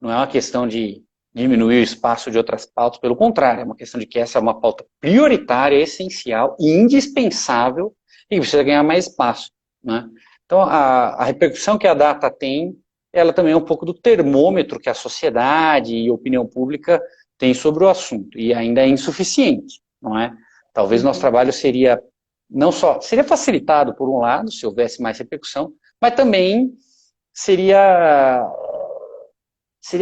Não é uma questão de diminuir o espaço de outras pautas, pelo contrário, é uma questão de que essa é uma pauta prioritária, essencial e indispensável e precisa ganhar mais espaço, né? Então, a repercussão que a data tem, ela também é um pouco do termômetro que a sociedade e a opinião pública tem sobre o assunto, e ainda é insuficiente, não é? Talvez nosso trabalho seria, não só, seria facilitado por um lado, se houvesse mais repercussão, mas também seria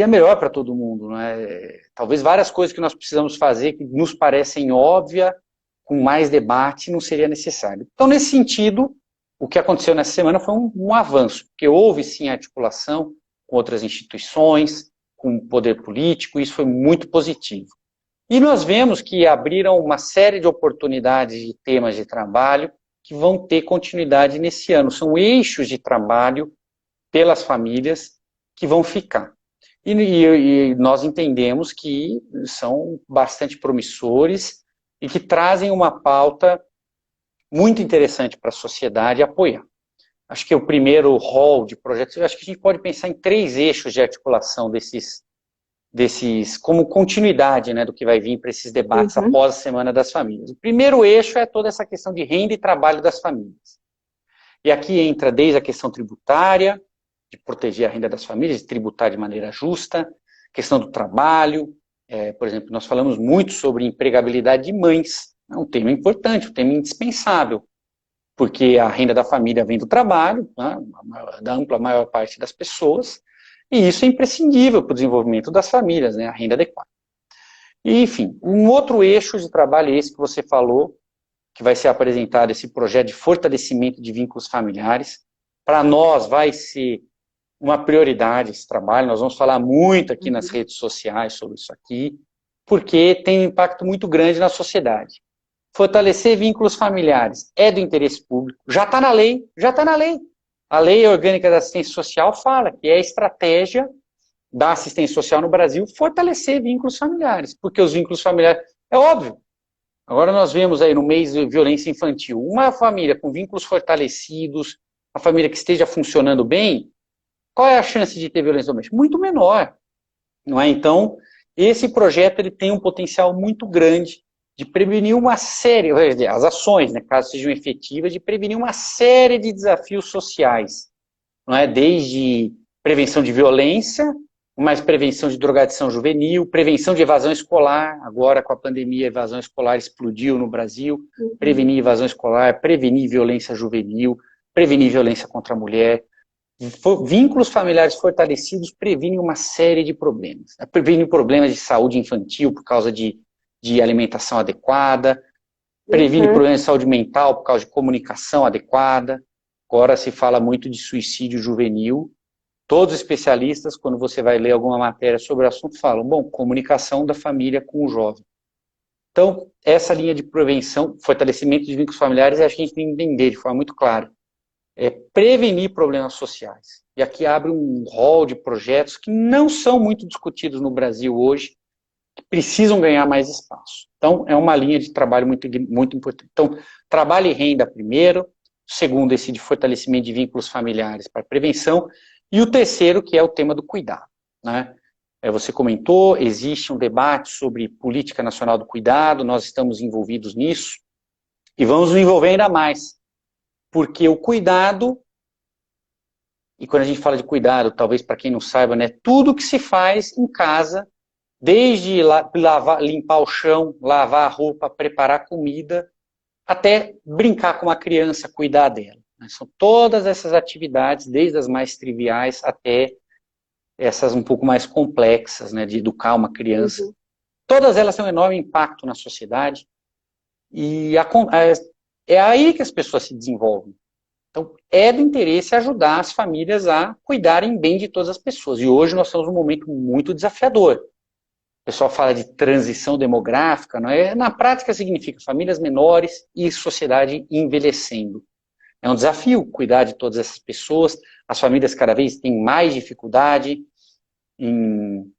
melhor para todo mundo, não é? Talvez várias coisas que nós precisamos fazer, que nos parecem óbvias, com mais debate, não seria necessário. Então, nesse sentido, o que aconteceu nessa semana foi um avanço, porque houve sim articulação com outras instituições, com o poder político, e isso foi muito positivo. E nós vemos que abriram uma série de oportunidades de temas de trabalho que vão ter continuidade nesse ano. São eixos de trabalho pelas famílias que vão ficar. E nós entendemos que são bastante promissores e que trazem uma pauta muito interessante para a sociedade apoiar. Acho que o primeiro rol de projetos, acho que a gente pode pensar em 3 eixos de articulação desses como continuidade, né, do que vai vir para esses debates após a Semana das Famílias. O primeiro eixo é toda essa questão de renda e trabalho das famílias. E aqui entra desde a questão tributária, de proteger a renda das famílias, de tributar de maneira justa, questão do trabalho, por exemplo, nós falamos muito sobre empregabilidade de mães, é um tema importante, um tema indispensável, porque a renda da família vem do trabalho, né, da ampla maior parte das pessoas, e isso é imprescindível para o desenvolvimento das famílias, né, a renda adequada. E, enfim, um outro eixo de trabalho é esse que você falou, que vai ser apresentado, esse projeto de fortalecimento de vínculos familiares. Para nós vai ser uma prioridade esse trabalho, nós vamos falar muito aqui nas redes sociais sobre isso aqui, porque tem um impacto muito grande na sociedade. Fortalecer vínculos familiares é do interesse público, já está na lei, já está na lei. A Lei Orgânica da Assistência Social fala que é a estratégia da assistência social no Brasil fortalecer vínculos familiares, porque os vínculos familiares, é óbvio. Agora nós vemos aí no mês de violência infantil, uma família com vínculos fortalecidos, uma família que esteja funcionando bem, qual é a chance de ter violência doméstica? Muito menor, não é? Então, esse projeto ele tem um potencial muito grande de prevenir uma série, as ações, né, caso sejam efetivas, de prevenir uma série de desafios sociais, não é? Desde prevenção de violência, mais prevenção de drogadição juvenil, prevenção de evasão escolar, agora com a pandemia a evasão escolar explodiu no Brasil, prevenir evasão escolar, prevenir violência juvenil, prevenir violência contra a mulher. Vínculos familiares fortalecidos previnem uma série de problemas. Previnem problemas de saúde infantil por causa de alimentação adequada, previne problemas de saúde mental por causa de comunicação adequada. Agora se fala muito de suicídio juvenil. Todos os especialistas, quando você vai ler alguma matéria sobre o assunto, falam, bom, comunicação da família com o jovem. Então, essa linha de prevenção, fortalecimento de vínculos familiares, acho que a gente tem que entender de forma muito clara. É prevenir problemas sociais. E aqui abre um rol de projetos que não são muito discutidos no Brasil hoje, que precisam ganhar mais espaço. Então, é uma linha de trabalho muito importante. Então, trabalho e renda primeiro, o segundo, esse de fortalecimento de vínculos familiares para prevenção, e o terceiro, que é o tema do cuidado, né? Você comentou, existe um debate sobre política nacional do cuidado, nós estamos envolvidos nisso, e vamos nos envolver ainda mais, porque o cuidado, e quando a gente fala de cuidado, talvez para quem não saiba, né, tudo que se faz em casa, desde limpar o chão, lavar a roupa, preparar comida, até brincar com uma criança, cuidar dela. São todas essas atividades, desde as mais triviais até essas um pouco mais complexas, né, de educar uma criança. Uhum. Todas elas têm um enorme impacto na sociedade e é aí que as pessoas se desenvolvem. Então, é do interesse ajudar as famílias a cuidarem bem de todas as pessoas. E hoje nós estamos num momento muito desafiador. O pessoal fala de transição demográfica, não é? Na prática significa famílias menores e sociedade envelhecendo. É um desafio cuidar de todas essas pessoas. As famílias cada vez têm mais dificuldade em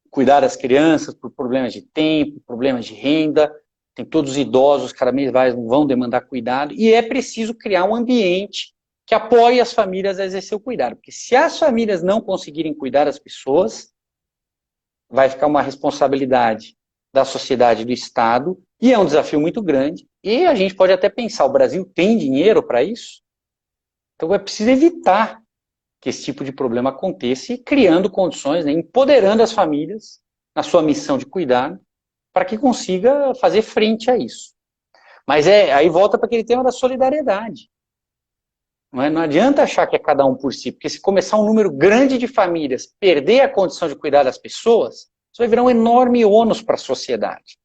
cuidar das crianças por problemas de tempo, problemas de renda. Tem todos os idosos, cada vez mais vão demandar cuidado. E é preciso criar um ambiente que apoie as famílias a exercer o cuidado. Porque se as famílias não conseguirem cuidar das pessoas, vai ficar uma responsabilidade da sociedade e do Estado, e é um desafio muito grande, e a gente pode até pensar, o Brasil tem dinheiro para isso? Então é preciso evitar que esse tipo de problema aconteça, e criando condições, né, empoderando as famílias na sua missão de cuidado, para que consiga fazer frente a isso. Mas aí volta para aquele tema da solidariedade. Não adianta achar que é cada um por si, porque se começar um número grande de famílias perder a condição de cuidar das pessoas, isso vai virar um enorme ônus para a sociedade.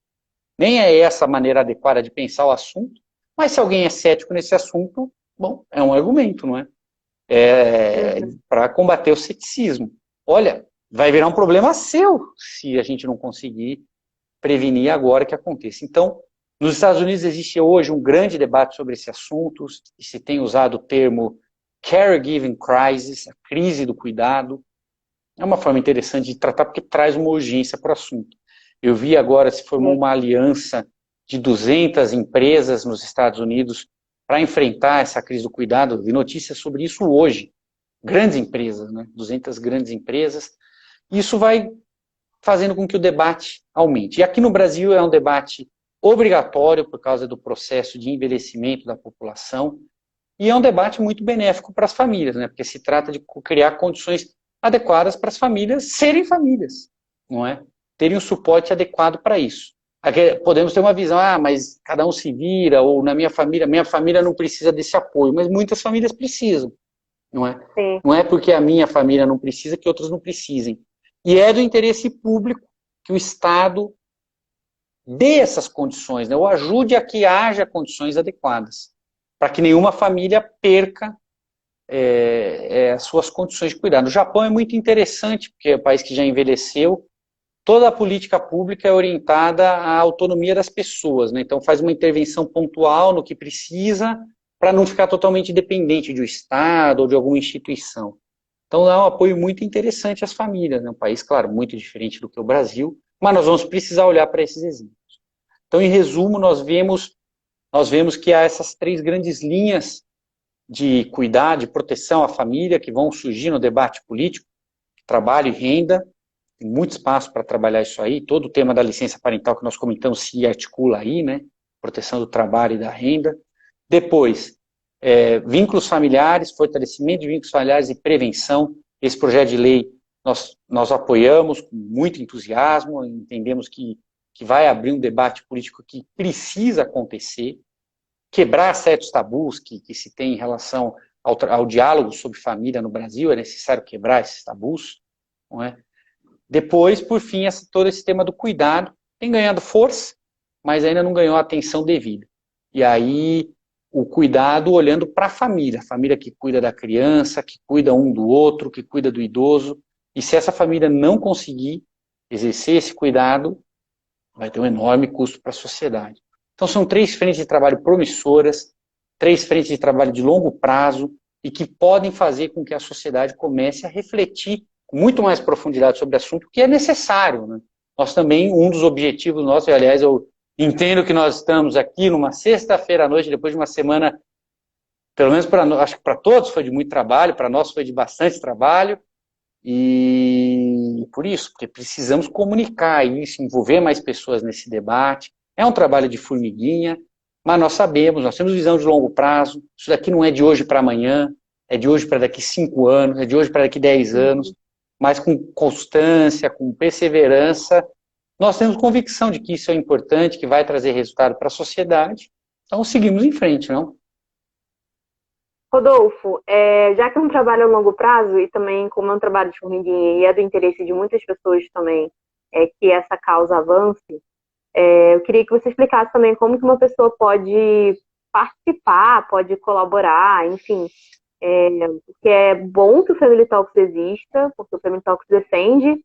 Nem é essa a maneira adequada de pensar o assunto, mas se alguém é cético nesse assunto, bom, é um argumento, não é? Para combater o ceticismo. Olha, vai virar um problema seu se a gente não conseguir prevenir agora que aconteça. Então, nos Estados Unidos existe hoje um grande debate sobre esse assunto, e se tem usado o termo caregiving crisis, a crise do cuidado. É uma forma interessante de tratar, porque traz uma urgência para o assunto. Eu vi agora se formou uma aliança de 200 empresas nos Estados Unidos para enfrentar essa crise do cuidado. Eu vi notícias sobre isso hoje. Grandes empresas, né? 200 grandes empresas. Isso vai fazendo com que o debate aumente. E aqui no Brasil é um debate obrigatório por causa do processo de envelhecimento da população, e é um debate muito benéfico para as famílias, né? Porque se trata de criar condições adequadas para as famílias serem famílias, não é? Terem um suporte adequado para isso. Aqui podemos ter uma visão, mas cada um se vira, ou na minha família não precisa desse apoio, mas muitas famílias precisam, não é? Sim. Não é porque a minha família não precisa que outras não precisem. E é do interesse público que o Estado dê essas condições, né, ou ajude a que haja condições adequadas, para que nenhuma família perca as suas condições de cuidado. O Japão é muito interessante, porque é um país que já envelheceu, toda a política pública é orientada à autonomia das pessoas, né, então faz uma intervenção pontual no que precisa, para não ficar totalmente dependente de um Estado ou de alguma instituição. Então dá um apoio muito interessante às famílias, né? Um país, claro, muito diferente do que o Brasil, mas nós vamos precisar olhar para esses exemplos. Então, em resumo, nós vemos que há essas 3 grandes linhas de cuidar, de proteção à família, que vão surgir no debate político: trabalho e renda. Tem muito espaço para trabalhar isso aí. Todo o tema da licença parental que nós comentamos se articula aí, né? Proteção do trabalho e da renda. Depois, vínculos familiares, fortalecimento de vínculos familiares e prevenção. Esse projeto de lei nós apoiamos com muito entusiasmo, entendemos que vai abrir um debate político que precisa acontecer, quebrar certos tabus que se tem em relação ao diálogo sobre família no Brasil. É necessário quebrar esses tabus, não é? Depois, por fim, todo esse tema do cuidado tem ganhado força, mas ainda não ganhou a atenção devida. E aí, o cuidado olhando para a família que cuida da criança, que cuida um do outro, que cuida do idoso. E se essa família não conseguir exercer esse cuidado, vai ter um enorme custo para a sociedade. Então são 3 frentes de trabalho promissoras, 3 frentes de trabalho de longo prazo, e que podem fazer com que a sociedade comece a refletir com muito mais profundidade sobre o assunto, que é necessário, né? nós também, um dos objetivos nossos, e, aliás, eu entendo que nós estamos aqui numa sexta-feira à noite, depois de uma semana, pelo menos acho que para todos foi de muito trabalho, para nós foi de bastante trabalho, e por isso, porque precisamos comunicar isso, envolver mais pessoas nesse debate. É um trabalho de formiguinha, mas nós sabemos, nós temos visão de longo prazo, isso daqui não é de hoje para amanhã, é de hoje para daqui 5 anos, é de hoje para daqui 10 anos, mas com constância, com perseverança, nós temos convicção de que isso é importante, que vai trazer resultado para a sociedade, então seguimos em frente, não? Rodolfo, já que é um trabalho a longo prazo e também como é um trabalho de formiguinha e é do interesse de muitas pessoas também que essa causa avance, eu queria que você explicasse também como que uma pessoa pode participar, pode colaborar, enfim, porque é bom que o Family Talks exista, porque o Family Talks defende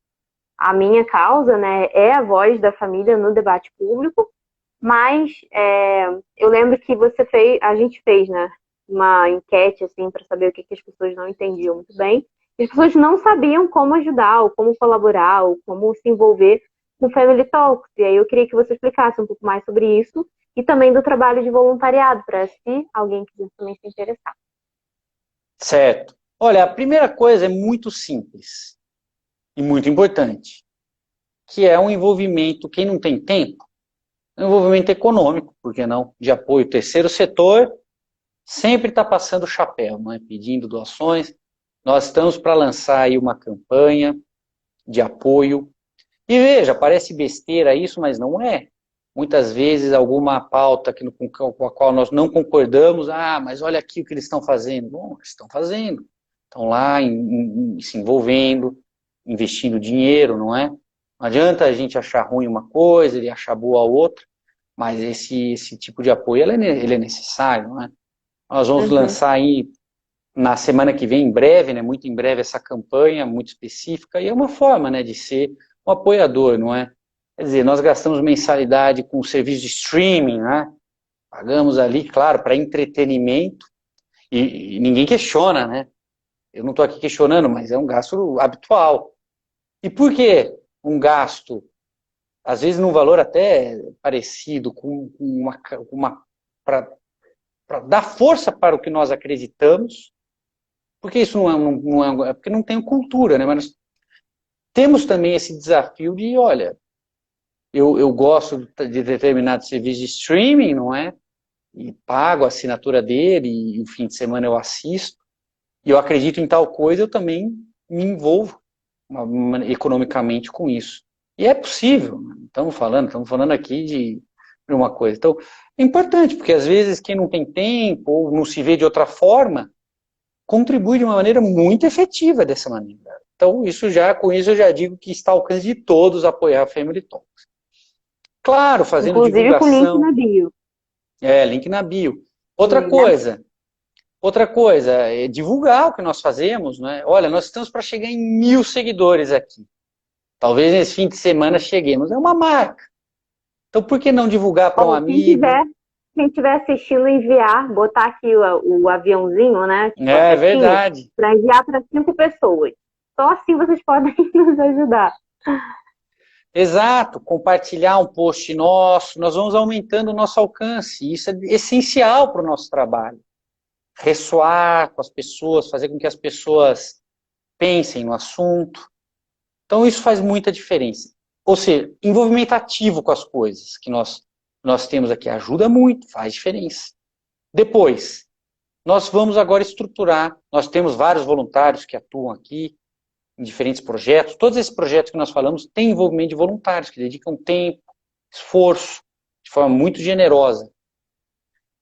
a minha causa, né? É a voz da família no debate público, mas eu lembro que a gente fez, né? Uma enquete assim para saber o que as pessoas não entendiam muito bem. E as pessoas não sabiam como ajudar, ou como colaborar, ou como se envolver com Family Talks. E aí eu queria que você explicasse um pouco mais sobre isso e também do trabalho de voluntariado, para se alguém quiser também se interessar. Certo. Olha, a primeira coisa é muito simples e muito importante, que é um envolvimento, quem não tem tempo, um envolvimento econômico, por que não, de apoio. O terceiro setor sempre está passando o chapéu, não é? Pedindo doações. Nós estamos para lançar aí uma campanha de apoio. E veja, parece besteira isso, mas não é. Muitas vezes alguma pauta com a qual nós não concordamos, mas olha aqui o que eles estão fazendo. Bom, eles estão fazendo. Estão lá se envolvendo, investindo dinheiro, não é? Não adianta a gente achar ruim uma coisa e achar boa a outra, mas esse tipo de apoio ele é necessário, não é? Nós vamos lançar aí na semana que vem, em breve, né, muito em breve, essa campanha muito específica, e é uma forma, né, de ser um apoiador, não é? Quer dizer, nós gastamos mensalidade com o serviço de streaming, né? Pagamos ali, claro, para entretenimento, e ninguém questiona, né? Eu não estou aqui questionando, mas é um gasto habitual. E por que um gasto, às vezes num valor até parecido, para dar força para o que nós acreditamos, porque isso não é porque não tem cultura, né? Mas nós temos também esse desafio de, olha, eu gosto de determinado serviço de streaming, não é? E pago a assinatura dele, e o fim de semana eu assisto, e eu acredito em tal coisa, eu também me envolvo economicamente com isso. E é possível, né? Estamos falando aqui de uma coisa. Então, é importante, porque às vezes quem não tem tempo, ou não se vê de outra forma, contribui de uma maneira muito efetiva dessa maneira. Então, com isso eu já digo que está ao alcance de todos apoiar a Family Talks. Claro, fazendo inclusive divulgação. Com link na bio. Link na bio. Outra coisa, é divulgar o que nós fazemos, né? Olha, nós estamos para chegar em 1.000 seguidores aqui. Talvez nesse fim de semana cheguemos. É uma marca. Então, por que não divulgar para um amigo? Quem estiver assistindo, enviar, botar aqui o aviãozinho, né? É verdade. Para enviar para 5 pessoas. Só assim vocês podem nos ajudar. Exato, compartilhar um post nosso, nós vamos aumentando o nosso alcance. Isso é essencial para o nosso trabalho. Ressoar com as pessoas, fazer com que as pessoas pensem no assunto. Então, isso faz muita diferença. Ou seja, envolvimento ativo com as coisas que nós temos aqui ajuda muito, faz diferença. Depois, nós vamos agora estruturar, nós temos vários voluntários que atuam aqui em diferentes projetos. Todos esses projetos que nós falamos têm envolvimento de voluntários que dedicam tempo, esforço, de forma muito generosa.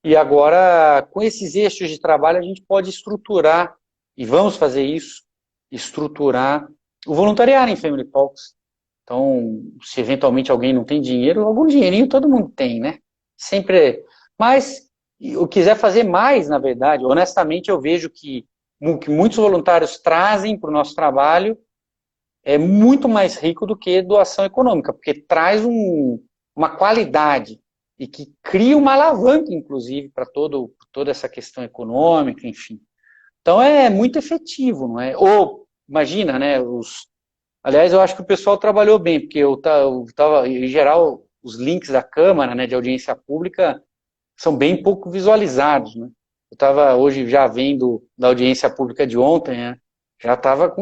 E agora, com esses eixos de trabalho, a gente pode estruturar, e vamos fazer isso, estruturar o voluntariado em Family Talks. Então, se eventualmente alguém não tem dinheiro, algum dinheirinho todo mundo tem, né? Sempre. Mas, eu quiser fazer mais, na verdade, honestamente, eu vejo que muitos voluntários trazem para o nosso trabalho é muito mais rico do que doação econômica, porque traz uma qualidade e que cria uma alavanca, inclusive, para toda essa questão econômica, enfim. Então, é muito efetivo, não é? Ou, imagina, né, Aliás, eu acho que o pessoal trabalhou bem, porque eu tava, em geral, os links da Câmara, né, de audiência pública são bem pouco visualizados, né? Eu estava hoje já vendo da audiência pública de ontem, né? Já estava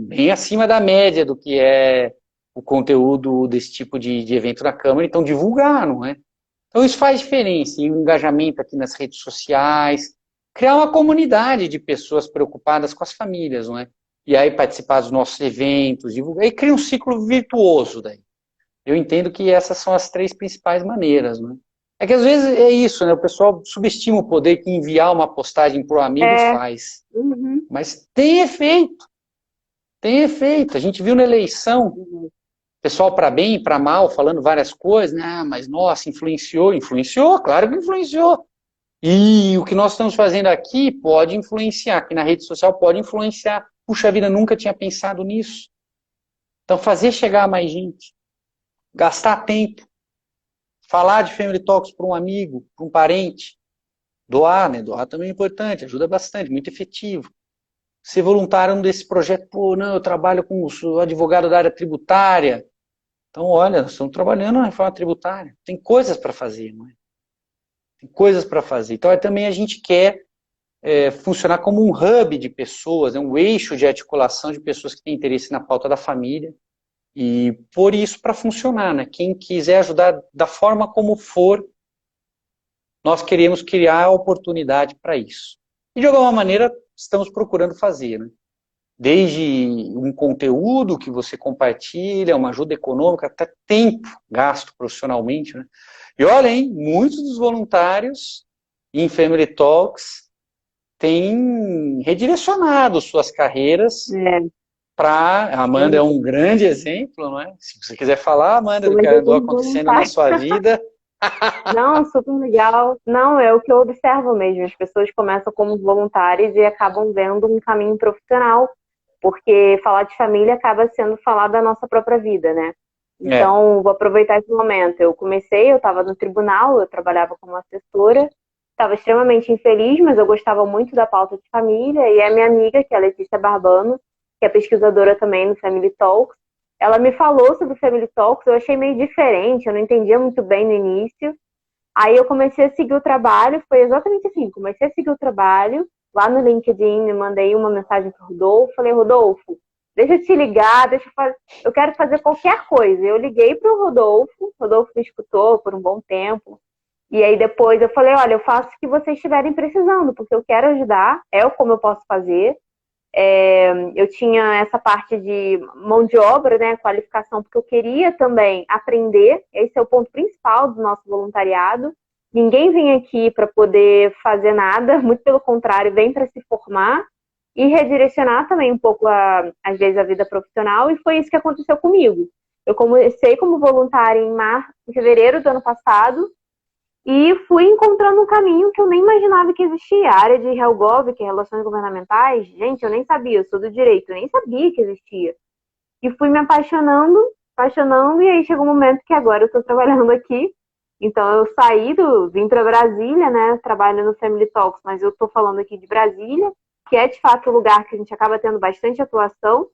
bem acima da média do que é o conteúdo desse tipo de evento na Câmara, então divulgar, não é? Então isso faz diferença, e o engajamento aqui nas redes sociais, criar uma comunidade de pessoas preocupadas com as famílias, não é? E aí participar dos nossos eventos, divulgar, e cria um ciclo virtuoso daí. Eu entendo que essas são as três principais maneiras, né? É que às vezes é isso, né? O pessoal subestima o poder que enviar uma postagem para o amigo É, faz. uhum, Mas tem efeito, tem efeito. A gente viu na eleição, pessoal para bem e para mal, falando várias coisas, né? Ah, mas nossa, influenciou. Influenciou, claro que influenciou. E o que nós estamos fazendo aqui pode influenciar, aqui na rede social pode influenciar. Puxa vida, nunca tinha pensado nisso. Então fazer chegar a mais gente, gastar tempo, falar de Family Talks para um amigo, para um parente, doar, né? Doar também é importante, ajuda bastante, muito efetivo. Ser voluntário num desse projeto, pô, não, eu trabalho como sou advogado da área tributária. Então, olha, nós estamos trabalhando na reforma tributária. Tem coisas para fazer, não é? Tem coisas para fazer. Então, também a gente quer funcionar como um hub de pessoas, né? Um eixo de articulação de pessoas que têm interesse na pauta da família. E por isso, para funcionar, né? Quem quiser ajudar da forma como for, nós queremos criar a oportunidade para isso. E de alguma maneira estamos procurando fazer, né? Desde um conteúdo que você compartilha, uma ajuda econômica, até tempo gasto profissionalmente, né? E olha, hein, muitos dos voluntários em Family Talks têm redirecionado suas carreiras é. para... A Amanda é um grande exemplo, não é? Se você quiser falar, Amanda, do Como que andou Jesus acontecendo na voluntário. sua vida. Não, super legal. Não, é o que eu observo mesmo. As pessoas começam como voluntárias e acabam vendo um caminho profissional, porque falar de família acaba sendo falar da nossa própria vida, né? É, Então, vou aproveitar esse momento. Eu estava no tribunal, eu trabalhava como assessora, estava extremamente infeliz, mas eu gostava muito da pauta de família, e a minha amiga, que é a Letícia Barbano, que é pesquisadora também no Family Talks, ela me falou sobre o Family Talks, eu achei meio diferente, eu não entendia muito bem no início. Aí eu comecei a seguir o trabalho, foi exatamente assim, comecei a seguir o trabalho, lá no LinkedIn, eu mandei uma mensagem pro Rodolfo, falei, Rodolfo, deixa eu te ligar, eu quero fazer qualquer coisa. Eu liguei pro Rodolfo, o Rodolfo me escutou por um bom tempo, e aí depois eu falei, olha, eu faço o que vocês estiverem precisando, porque eu quero ajudar, como eu posso fazer. Eu tinha essa parte de mão de obra, né, qualificação, porque eu queria também aprender. Esse é o ponto principal do nosso voluntariado. Ninguém vem aqui para poder fazer nada, muito pelo contrário, vem para se formar e redirecionar também um pouco, às vezes, a vida profissional, e foi isso que aconteceu comigo. Eu comecei como voluntária em fevereiro do ano passado, e fui encontrando um caminho que eu nem imaginava que existia. A área de Helgov, que é Relações Governamentais, gente, eu nem sabia, eu sou do direito, eu nem sabia que existia. E fui me apaixonando, apaixonando, e aí chegou um momento que agora eu estou trabalhando aqui. Então eu vim para Brasília, né? Trabalho no Family Talks, mas eu estou falando aqui de Brasília, que é de fato o lugar que a gente acaba tendo bastante atuação.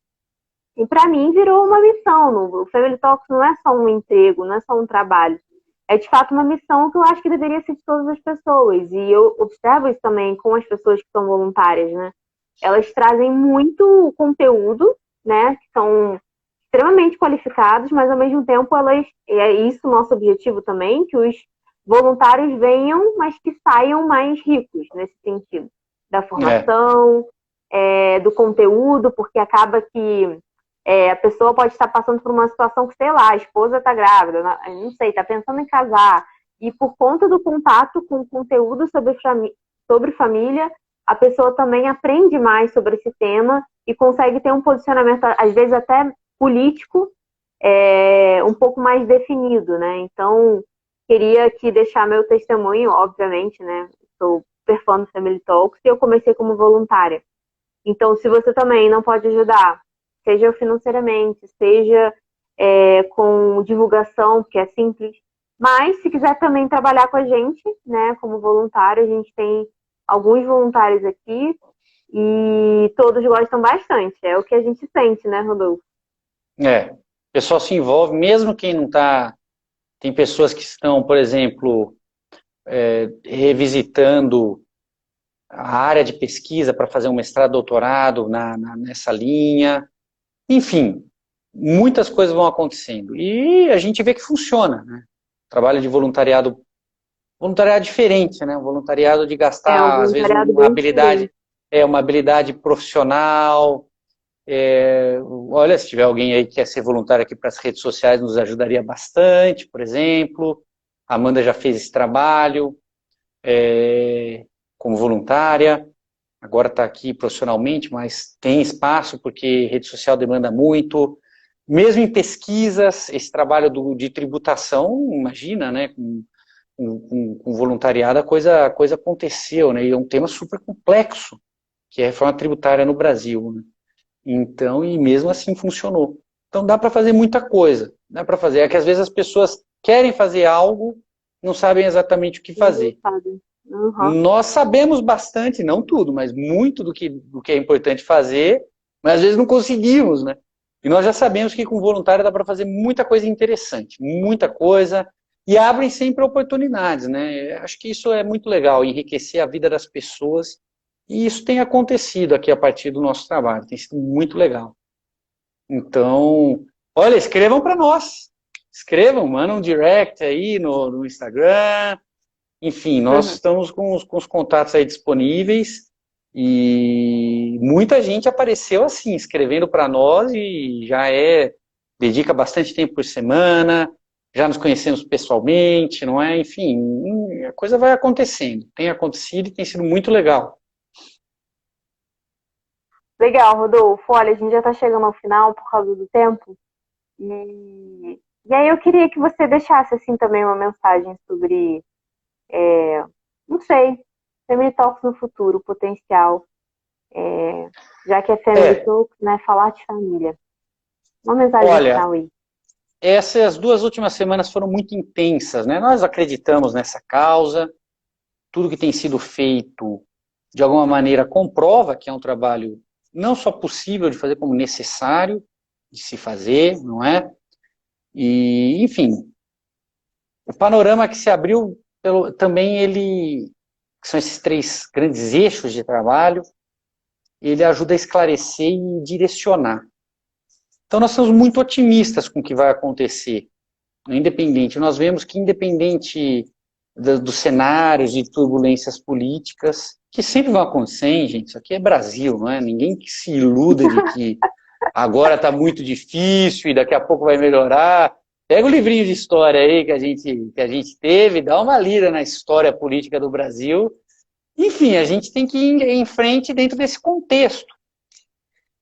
E para mim virou uma missão. O Family Talks não é só um emprego, não é só um trabalho. É de fato uma missão que eu acho que deveria ser de todas as pessoas. E eu observo isso também com as pessoas que são voluntárias, né? Elas trazem muito conteúdo, né? Que são extremamente qualificados, mas ao mesmo tempo e é isso o nosso objetivo também, que os voluntários venham, mas que saiam mais ricos nesse sentido. Da é, formação, do conteúdo, porque acaba que a pessoa pode estar passando por uma situação que, sei lá, a esposa está grávida, não sei, está pensando em casar, e por conta do contato com conteúdo sobre família, a pessoa também aprende mais sobre esse tema e consegue ter um posicionamento, às vezes até político, um pouco mais definido, né? Então, queria aqui deixar meu testemunho, obviamente, né? Sou super fã do Family Talks e eu comecei como voluntária. Então, se você também não pode ajudar, seja financeiramente, seja com divulgação, que é simples, mas se quiser também trabalhar com a gente, né, como voluntário, a gente tem alguns voluntários aqui e todos gostam bastante. É o que a gente sente, né, Rodolfo? O pessoal se envolve, mesmo quem não está. Tem pessoas que estão, por exemplo, revisitando a área de pesquisa para fazer um mestrado, doutorado nessa linha. Enfim, muitas coisas vão acontecendo. E a gente vê que funciona, né? Trabalho de voluntariado diferente, né? Um voluntariado de É um gastar, às vezes, voluntariado bem diferente. uma habilidade profissional. Olha, se tiver alguém aí que quer ser voluntário aqui para as redes sociais, nos ajudaria bastante, por exemplo. A Amanda já fez esse trabalho como voluntária, agora está aqui profissionalmente, mas tem espaço porque rede social demanda muito. Mesmo em pesquisas, esse trabalho de tributação, imagina, né, com voluntariado a coisa aconteceu, né, e é um tema super complexo, que é a reforma tributária no Brasil, né? Então, e mesmo assim funcionou. Então dá para fazer muita coisa, dá para fazer. É que às vezes as pessoas querem fazer algo, não sabem exatamente o que Não fazer. sabe. Uhum. Nós sabemos bastante, não tudo, mas muito do que é importante fazer, mas às vezes não conseguimos, né? E nós já sabemos que com voluntário dá para fazer muita coisa interessante, muita coisa, e abrem sempre oportunidades, né? Acho que isso é muito legal, enriquecer a vida das pessoas, e isso tem acontecido aqui a partir do nosso trabalho, tem sido muito legal. Então, olha, escrevam para nós, escrevam, mandam um direct aí no Instagram. Enfim, nós Uhum. estamos com os contatos aí disponíveis e muita gente apareceu assim, escrevendo para nós e dedica bastante tempo por semana, já nos conhecemos pessoalmente, não é? Enfim, a coisa vai acontecendo, tem acontecido e tem sido muito legal. Legal, Rodolfo. Olha, a gente já está chegando ao final por causa do tempo. E aí eu queria que você deixasse assim também uma mensagem sobre, não sei, Family Talks no futuro, potencial, já que é Family É, Talks, né? Falar de família. Uma mensagem olha, final aí. essas 2 últimas semanas foram muito intensas, né? Nós acreditamos nessa causa, tudo que tem sido feito, de alguma maneira, comprova que é um trabalho não só possível de fazer, como necessário de se fazer, não é? E, enfim, o panorama que se abriu, também que são esses 3 grandes eixos de trabalho, ele ajuda a esclarecer e direcionar. Então, nós somos muito otimistas com o que vai acontecer, independente. Nós vemos que, independente dos cenários de turbulências políticas, que sempre vão acontecer, hein, gente? Isso aqui é Brasil, não é? Ninguém que se iluda de que agora está muito difícil e daqui a pouco vai melhorar. Pega o livrinho de história aí que a gente teve, dá uma lida na história política do Brasil. Enfim, a gente tem que ir em frente dentro desse contexto.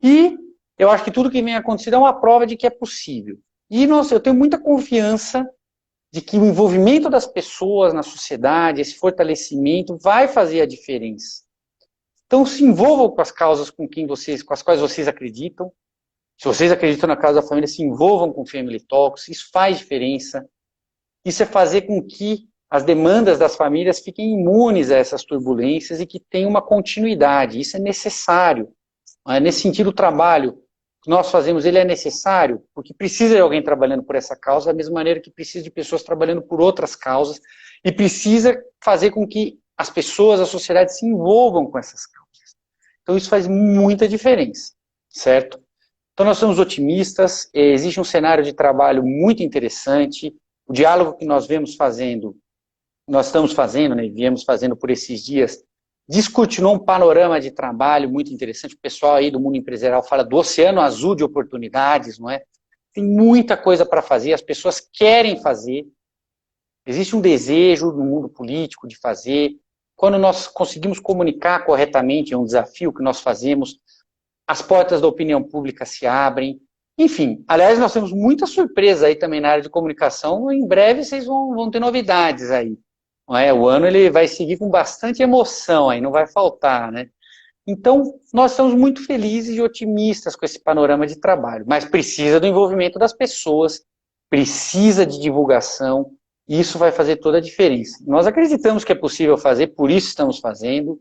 E eu acho que tudo que vem acontecendo é uma prova de que é possível. E, nossa, eu tenho muita confiança de que o envolvimento das pessoas na sociedade, esse fortalecimento, vai fazer a diferença. Então, se envolvam com as causas com as quais vocês acreditam. Se vocês acreditam na causa da família, se envolvam com Family Talks. Isso faz diferença. Isso é fazer com que as demandas das famílias fiquem imunes a essas turbulências e que tenham uma continuidade. Isso é necessário. Nesse sentido, o trabalho que nós fazemos, ele é necessário, porque precisa de alguém trabalhando por essa causa, da mesma maneira que precisa de pessoas trabalhando por outras causas, e precisa fazer com que as pessoas, a sociedade se envolvam com essas causas. Então isso faz muita diferença, certo? Então nós somos otimistas, existe um cenário de trabalho muito interessante, o diálogo que nós estamos fazendo, né, viemos fazendo por esses dias, descortinou um panorama de trabalho muito interessante. O pessoal aí do mundo empresarial fala do oceano azul de oportunidades, não é? Tem muita coisa para fazer, as pessoas querem fazer. Existe um desejo no mundo político de fazer. Quando nós conseguimos comunicar corretamente, é um desafio que nós fazemos, as portas da opinião pública se abrem. Enfim, aliás, nós temos muita surpresa aí também na área de comunicação. Em breve vocês vão ter novidades aí. Não é? O ano ele vai seguir com bastante emoção aí, não vai faltar, né? Então, nós estamos muito felizes e otimistas com esse panorama de trabalho, mas precisa do envolvimento das pessoas, precisa de divulgação, e isso vai fazer toda a diferença. Nós acreditamos que é possível fazer, por isso estamos fazendo,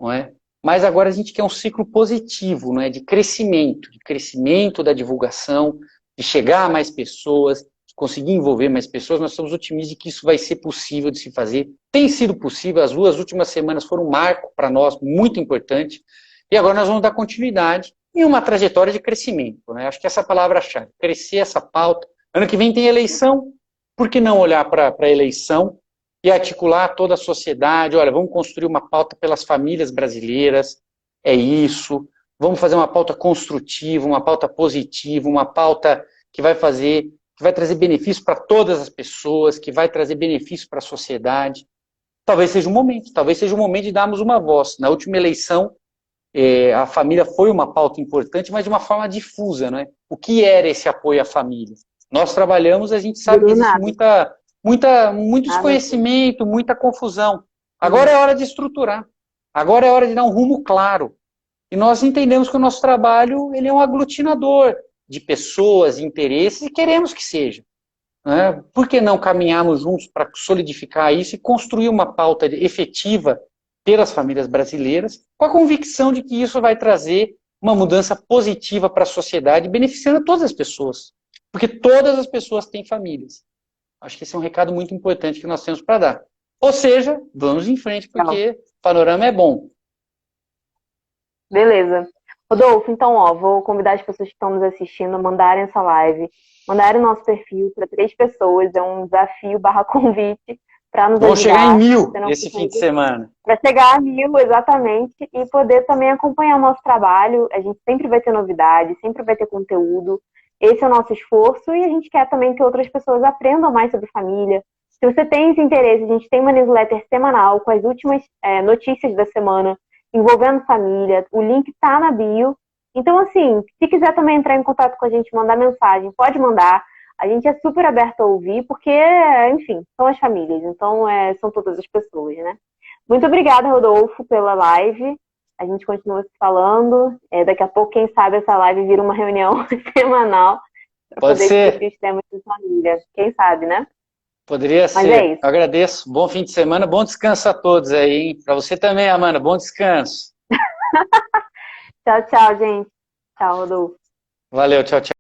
não é? Mas agora a gente quer um ciclo positivo, não é? De crescimento da divulgação, de chegar a mais pessoas, de conseguir envolver mais pessoas, nós estamos otimistas de que isso vai ser possível de se fazer. Tem sido possível, as 2 últimas semanas foram um marco para nós, muito importante, e agora nós vamos dar continuidade em uma trajetória de crescimento, né? Acho que essa é a palavra-chave, crescer essa pauta. Ano que vem tem eleição, por que não olhar para a eleição e articular toda a sociedade? Olha, vamos construir uma pauta pelas famílias brasileiras, é isso. Vamos fazer uma pauta construtiva, uma pauta positiva, uma pauta que vai trazer benefício para todas as pessoas, que vai trazer benefício para a sociedade. Talvez seja o momento de darmos uma voz. Na última eleição, a família foi uma pauta importante, mas de uma forma difusa, né? O que era esse apoio à família? Nós trabalhamos, a gente sabe que existe muito desconhecimento, muita confusão. Agora é hora de estruturar. Agora é hora de dar um rumo claro. E nós entendemos que o nosso trabalho ele é um aglutinador de pessoas, interesses, e queremos que seja. Né? Por que não caminharmos juntos para solidificar isso e construir uma pauta efetiva pelas famílias brasileiras, com a convicção de que isso vai trazer uma mudança positiva para a sociedade, beneficiando todas as pessoas. Porque todas as pessoas têm famílias. Acho que esse é um recado muito importante que nós temos para dar. Ou seja, vamos em frente, porque o panorama é bom. Beleza. Rodolfo, então, vou convidar as pessoas que estão nos assistindo a mandarem essa live, mandarem o nosso perfil para 3 pessoas, é um desafio / convite para nos ajudar. Vamos chegar em 1000 esse fim de semana. Para chegar a 1000, exatamente, e poder também acompanhar o nosso trabalho. A gente sempre vai ter novidade, sempre vai ter conteúdo. Esse é o nosso esforço e a gente quer também que outras pessoas aprendam mais sobre família. Se você tem esse interesse, a gente tem uma newsletter semanal com as últimas notícias da semana envolvendo família. O link está na bio. Então, assim, se quiser também entrar em contato com a gente, mandar mensagem, pode mandar. A gente é super aberto a ouvir, porque, enfim, são as famílias. Então, são todas as pessoas, né? Muito obrigada, Rodolfo, pela live. A gente continua se falando. Daqui a pouco, quem sabe, essa live vira uma reunião semanal para poder discutir os temas de família. Quem sabe, né? Poderia ser. É isso. Eu agradeço. Bom fim de semana. Bom descanso a todos aí, hein? Para você também, Amanda. Bom descanso. Tchau, tchau, gente. Tchau, Rodolfo. Valeu, tchau, tchau.